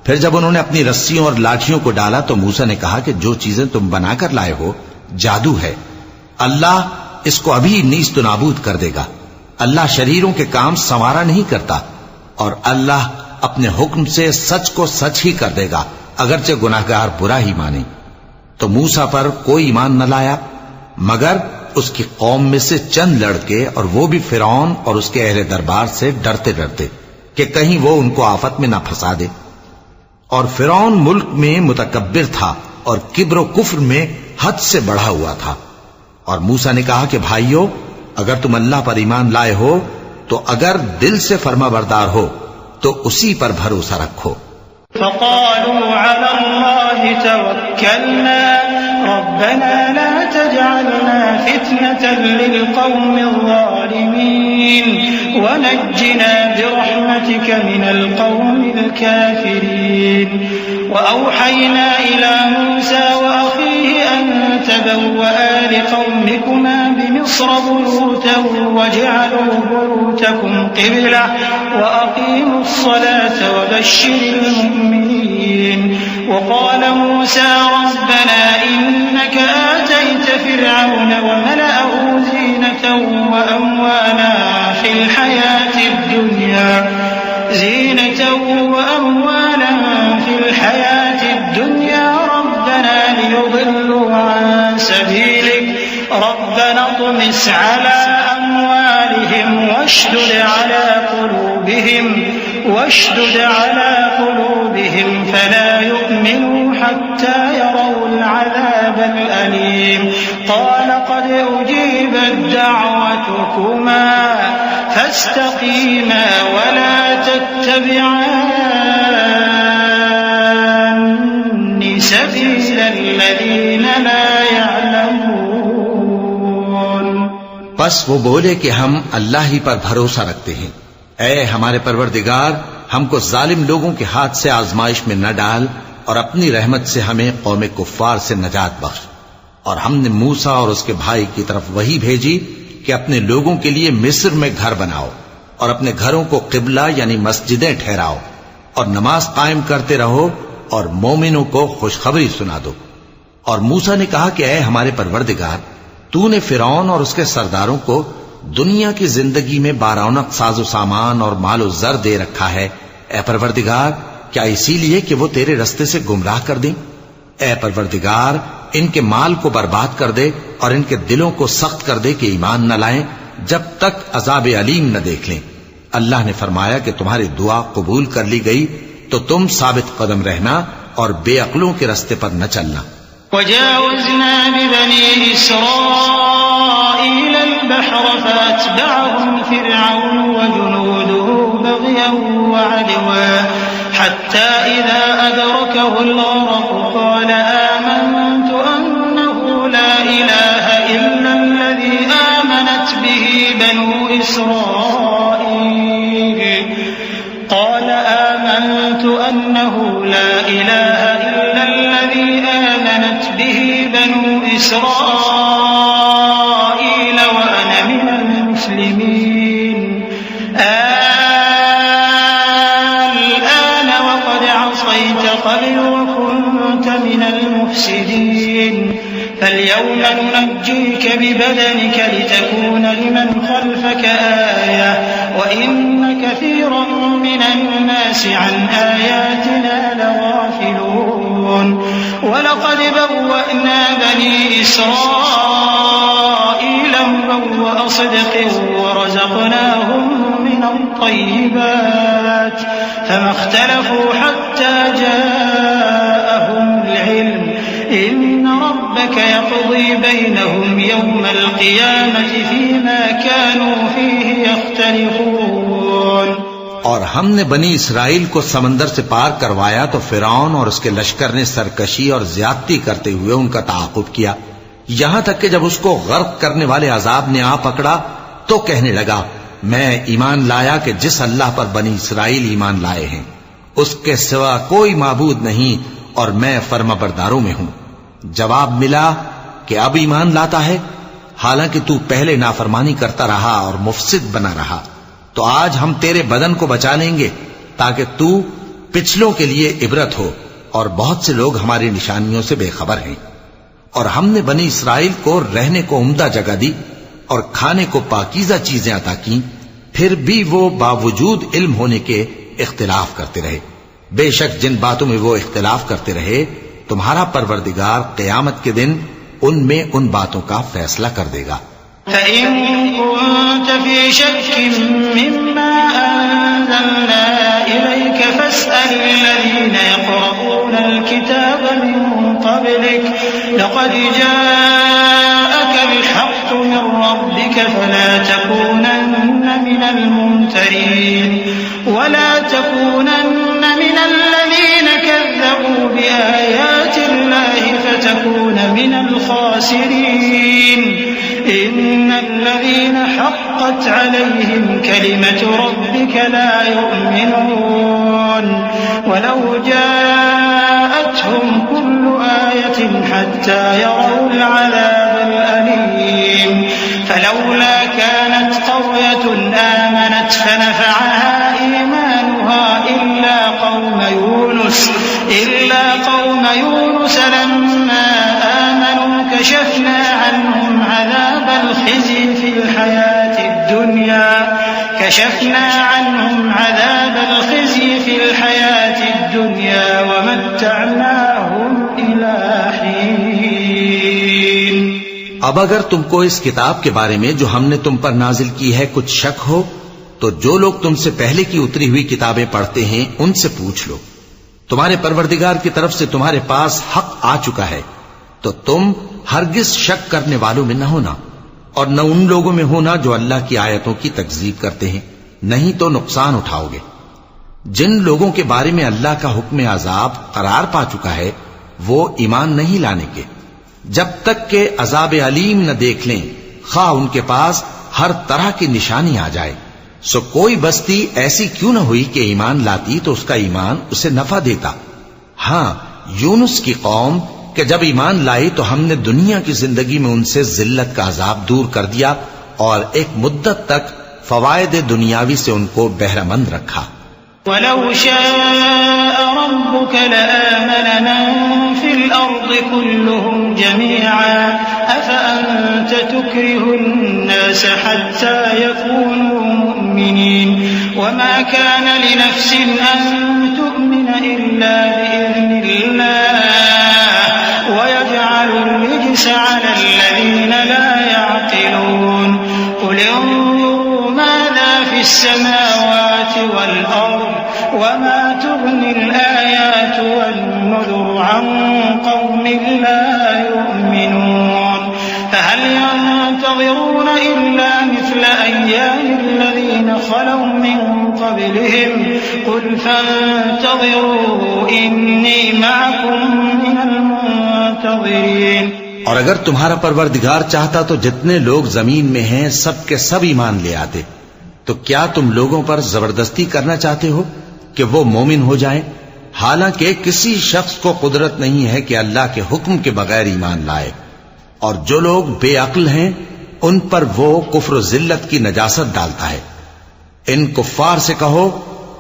फिर जब उन्होंने अपनी रस्सियों और लाठियों को डाला तो मूसा ने कहा कि जो चीजें तुम बनाकर लाए हो जादू है, अल्लाह इसको अभी नीस्त नाबूद कर देगा। अल्लाह शरीरों के काम संवारा नहीं करता, और अल्लाह अपने हुक्म से सच को सच ही कर देगा, अगरचे गुनाहगार बुरा ही माने। तो मूसा पर कोई ईमान न लाया मगर उसकी कौम में से चंद लड़के, और वो भी फिरौन और उसके अहले दरबार से डरते डरते कि कहीं वो उनको आफत में ना फंसा दे। और फिरौन मुल्क में मुतकब्बिर था और किब्र कुफ्र में हद से बढ़ा हुआ था। और मूसा ने कहा कि भाइयों, अगर तुम अल्लाह पर ईमान लाए हो तो अगर दिल से फर्माबरदार हो तो उसी पर भरोसा रखो। फ़क़ालू अलल्लाहि तवक्कलना रब्बना ला तजअलना फितनतन लिलक़ौमिज़ ज़ालिमीन वनज्जिना बिरहमतिक मिनल क़ौमिल काफ़िरीन। वअवहयना इला मूसा वअख़ीहि अन तबव्वआ लिक़ौमिकुमा बिमिस्र बुयूतन वजअलू बुयूतकुम क़िबला वअक़ीमुस्सलाता वबश्शिरिल मुमिनीन। वक़ाल मूसा रब्बना इन्नक आतैत फ़िरऔन वमलअहु ज़ीनतन वअमवाला फ़िल हयातिद दुनिया रब्बना लियुضिल्लू अन सबीलिक रब्बना तुमिस अला अमवालिहिम वश्दुद अला क़ुलूबिहिम फला यु'मिनू हत्ता यरौल अज़ाबल अलीम। क़ाल क़द उजीबत दअवतुकुमा फस्तक़ीमा वला तत्तबि'ान्नि सबीलल लज़ीना ला यअलमून। बस वो बोले कि हम अल्लाह ही पर भरोसा रखते हैं। ऐ हमारे परवरदिगार, हमको जालिम लोगों के हाथ से आजमाइश में न डाल, और अपनी रहमत से हमें कौम कुफ्फार से नजात बख्श। और हमने मूसा और उसके भाई की तरफ वही भेजी कि अपने लोगों के लिए मिस्र में घर बनाओ और अपने घरों को किबला यानी मस्जिदें ठहराओ, और नमाज कायम करते रहो और मोमिनों को खुशखबरी सुना दो। और मूसा ने कहा कि ऐ हमारे परवरदिगार, तूने फिरौन और उसके सरदारों को दुनिया की जिंदगी में बारौनक साजो सामान और मालो जर दे रखा है। ऐ परवरदिगार, क्या इसीलिए कि वो तेरे रस्ते से गुमराह कर दें? ऐ परवरदिगार, इनके माल को बर्बाद कर दे और इनके दिलों को सख्त कर दे कि ईमान न लाएं जब तक अजाब अलीम न देख लें। अल्लाह ने फरमाया कि तुम्हारी दुआ कबूल कर ली गई, तो तुम साबित कदम रहना और बेअक्लों के रास्ते पर न चलना। वजावज़ना बिबनी इस्राईल अल-बहर फअतबअहुम फिरऔन वजुनूदुहु बग़यन वअदवा हत्ता इज़ा अदरकहु अल-गरक़ क़ाल आमनतु अन्नहु ला इलाहा इल्ला अल्लज़ी आमनत बिही बनु इस्राईल قال آمنت أنه لا إله إلا الذي آمنت به بنو إسرائيل وأنا من المسلمين الآن وقد عصيت قبل وكنت من المفسدين فاليوم ننجيك ببدنك لتكون لمن خلفك آية وإن كثيرا من الناس عن آياتنا لغافلون ولقد بوأنا بني إسرائيل مبوأ صدق ورزقناهم من الطيبات فما اختلفوا حتى جاءهم العلم إن ربك يقضي بينهم يوم القيامة فيما كانوا فيه يختلفون। और हमने बनी इसराइल को समंदर से पार करवाया तो फिरौन और उसके लश्कर ने सरकशी और ज्यादती करते हुए उनका ताक़ुब किया, यहां तक कि जब उसको गर्क करने वाले अजाब ने आ पकड़ा तो कहने लगा, मैं ईमान लाया कि जिस अल्लाह पर बनी इसराइल ईमान लाए हैं उसके सिवा कोई माबूद नहीं और मैं फर्माबरदारों में हूं। जवाब मिला कि अब ईमान लाता है, हालांकि तू पहले नाफरमानी करता रहा और मुफसिद बना रहा, तो आज हम तेरे बदन को बचा लेंगे ताकि तू पिछलों के लिए इबरत हो, और बहुत से लोग हमारी निशानियों से बेखबर हैं। और हमने बनी इसराइल को रहने को उम्दा जगह दी और खाने को पाकीज़ा चीजें अता की, फिर भी वो बावजूद इल्म होने के इख्तिलाफ करते रहे। बेशक जिन बातों में वो इख्तिलाफ करते रहे तुम्हारा परवरदिगार क़यामत के दिन उनमें उन बातों का फैसला कर देगा। فإن كنت في شك مما أنزلنا إليك فاسأل الذين يقرؤون الكتاب من قبلك لقد جاءك الحق من ربك فلا تكونن من الممترين ولا تكونن من الذين كذبوا بآيات الله فتكون من الخاسرين إن الذين حقت عليهم كلمة ربك لا يؤمنون ولو جاءتهم كل آية حتى يروا العذاب الأليم فلولا كانت قرية آمنت فنفعها إيمانها إلا قوم يونس لما آمنوا كشفنا عنهم عذاب الخزي في الحياة الدنيا ومتعناهم إلى حين। अब अगर तुमको इस किताब के बारे में जो हमने तुम पर नाजिल की है कुछ शक हो तो जो लोग तुमसे पहले की उतरी हुई किताबें पढ़ते हैं उनसे पूछ लो। तुम्हारे परवरदिगार की तरफ से तुम्हारे पास हक आ चुका है तो तुम हरगिज शक करने वालों में न होना और न उन लोगों में होना जो अल्लाह की आयतों की तकजीब करते हैं, नहीं तो नुकसान उठाओगे। जिन लोगों के बारे में अल्लाह का हुक्म अजाब करार पा चुका है वो ईमान नहीं लाने के जब तक के अजाब अलीम न देख लें, खा उनके पास हर तरह की निशानी आ जाए। सो कोई बस्ती ऐसी क्यों न हुई कि ईमान लाती तो उसका ईमान उसे नफा देता। हां, यूनुस की कौम कि जब ईमान लाई तो हमने दुनिया की जिंदगी में उनसे जिल्लत का अजाब दूर कर दिया और एक मुद्दत तक फवायद दुनियावी से उनको बहरामंद रखा। वलौ शाअ रब्बुक लआमन मन फिल अर्दि कुल्लुहुम जमीअन अफअंत तुक्रिहुन्नास हत्ता यकूनू मुमिनीन वमा कान लिनफ्सिन अन तु'मिन इल्ला बिइज़्निल्लाह वयजअलु الرجس على الذين لا يعقلون قل انظروا ماذا في السماوات والأرض وما تغني الآيات والنذر عن قوم لا يؤمنون فهل ينتظرون إلا مثل أيام الذين خلوا من قبلهم قل فانتظروا إني معكم من المنتظرين। और अगर तुम्हारा परवरदिगार चाहता तो जितने लोग जमीन में हैं सब के सब ईमान ले आते, तो क्या तुम लोगों पर जबरदस्ती करना चाहते हो कि वो मोमिन हो जाएं? हालांकि किसी शख्स को कुदरत नहीं है कि अल्लाह के हुक्म के बगैर ईमान लाए, और जो लोग बेअक्ल हैं उन पर वो कुफ्र जिल्लत की नजासत डालता है। इन कुफ्फार से कहो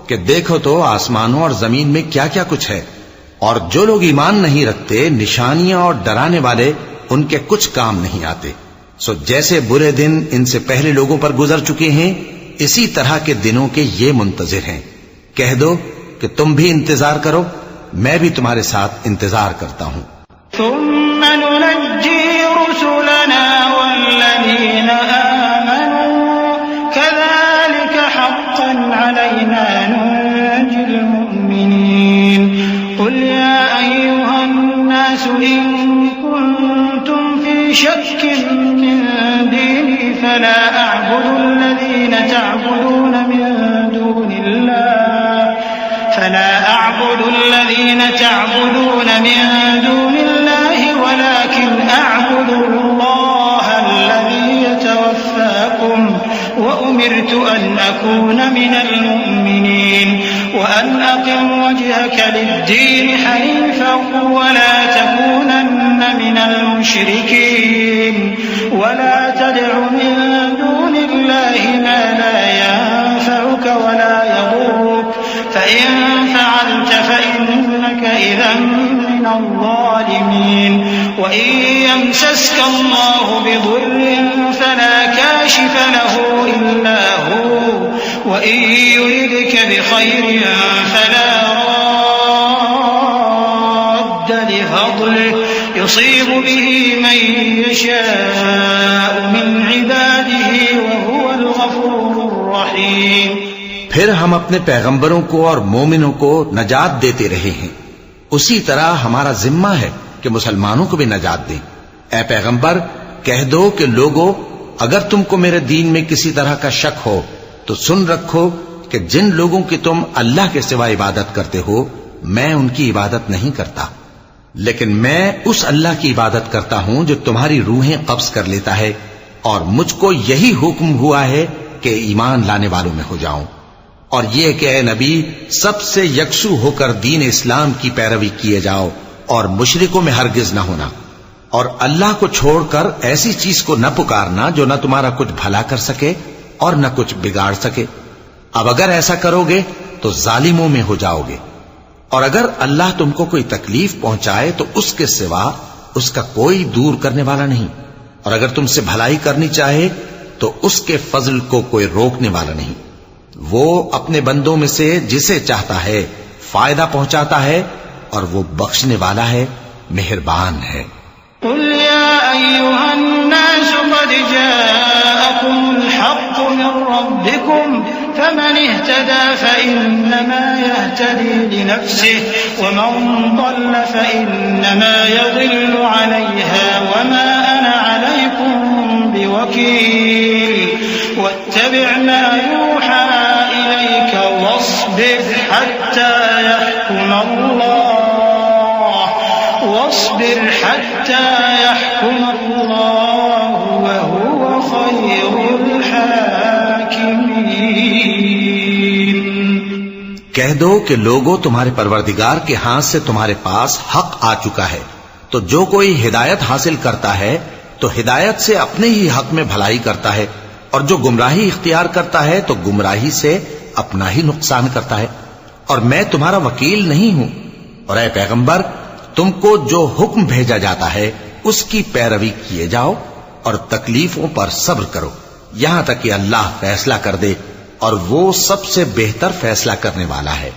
कि देखो तो आसमानों और जमीन में क्या क्या कुछ है, और जो लोग ईमान नहीं रखते निशानियां और डराने वाले उनके कुछ काम नहीं आते। सो जैसे बुरे दिन इनसे पहले लोगों पर गुजर चुके हैं, इसी तरह के दिनों के ये मुंतजिर हैं। कह दो कि तुम भी इंतजार करो, मैं भी तुम्हारे साथ इंतजार करता हूं। फला अअबुदु الذين تعبدون من دون الله ولكن أعبد الله الذي يتوفاكم وأمرت أن أكون من المؤمنين وأن أقم وجهك للدين حنيفا ولا تكونن من المشركين ولا تدع من دون الله ما لا ينفعك ولا يضرك فإن فعلت فإنك إذا من الظالمين وإن يمسسك الله بضر فلا كاشف له إلا هو وإن يردك بخير فلا راد لفضله يصيب به من يشاء من عباده وهو الغفور الرحيم। फिर हम अपने पैगंबरों को और मोमिनों को नजात देते रहे हैं, उसी तरह हमारा जिम्मा है कि मुसलमानों को भी नजात दें। ए पैगंबर, कह दो कि लोगों, अगर तुमको मेरे दीन में किसी तरह का शक हो तो सुन रखो कि जिन लोगों की तुम अल्लाह के सिवा इबादत करते हो, मैं उनकी इबादत नहीं करता, लेकिन मैं उस अल्लाह की इबादत करता हूं जो तुम्हारी रूहें कब्ज कर लेता है, और मुझको यही हुक्म हुआ है कि ईमान लाने वालों में हो जाऊं, और यह कि ए नबी, सबसे यकसू होकर दीन इस्लाम की पैरवी किए जाओ और मुशरिकों में हरगिज न होना, और अल्लाह को छोड़कर ऐसी चीज को न पुकारना जो न तुम्हारा कुछ भला कर सके और न कुछ बिगाड़ सके। अब अगर ऐसा करोगे तो जालिमों में हो जाओगे, और अगर अल्लाह तुमको कोई तकलीफ पहुंचाए तो उसके सिवा उसका कोई दूर करने वाला नहीं, और अगर तुमसे भलाई करनी चाहे तो उसके फजल को कोई रोकने वाला नहीं। वो अपने बंदों में से जिसे चाहता है फायदा पहुंचाता है, और वो बख्शने वाला है, मेहरबान है। कुल या अय्युहन्नास क़द जाअकुमुल हक़्क़ु मिन रब्बिकुम फमन इह्तदा फइन्नमा यह्तदी लिनफ्सिहि वमन ضل फइन्नमा यज़िल्लु अलैहा वमा अना अलैकुम बिवकील वत्तबि' मा यूहा इलैक वस्बिर हत्ता यहकुम अल्लाह वहुव खैरुल हाकिमीन। कह दो कि लोगों, तुम्हारे परवरदिगार के हाथ से तुम्हारे पास हक आ चुका है, तो जो कोई हिदायत हासिल करता है तो हिदायत से अपने ही हक में भलाई करता है, और जो गुमराही इख्तियार करता है तो गुमराही से अपना ही नुकसान करता है, और मैं तुम्हारा वकील नहीं हूं। और ऐ पैगंबर, तुमको जो हुक्म भेजा जाता है उसकी पैरवी किए जाओ और तकलीफों पर सब्र करो यहां तक कि अल्लाह फैसला कर दे, और वो सबसे बेहतर फैसला करने वाला है।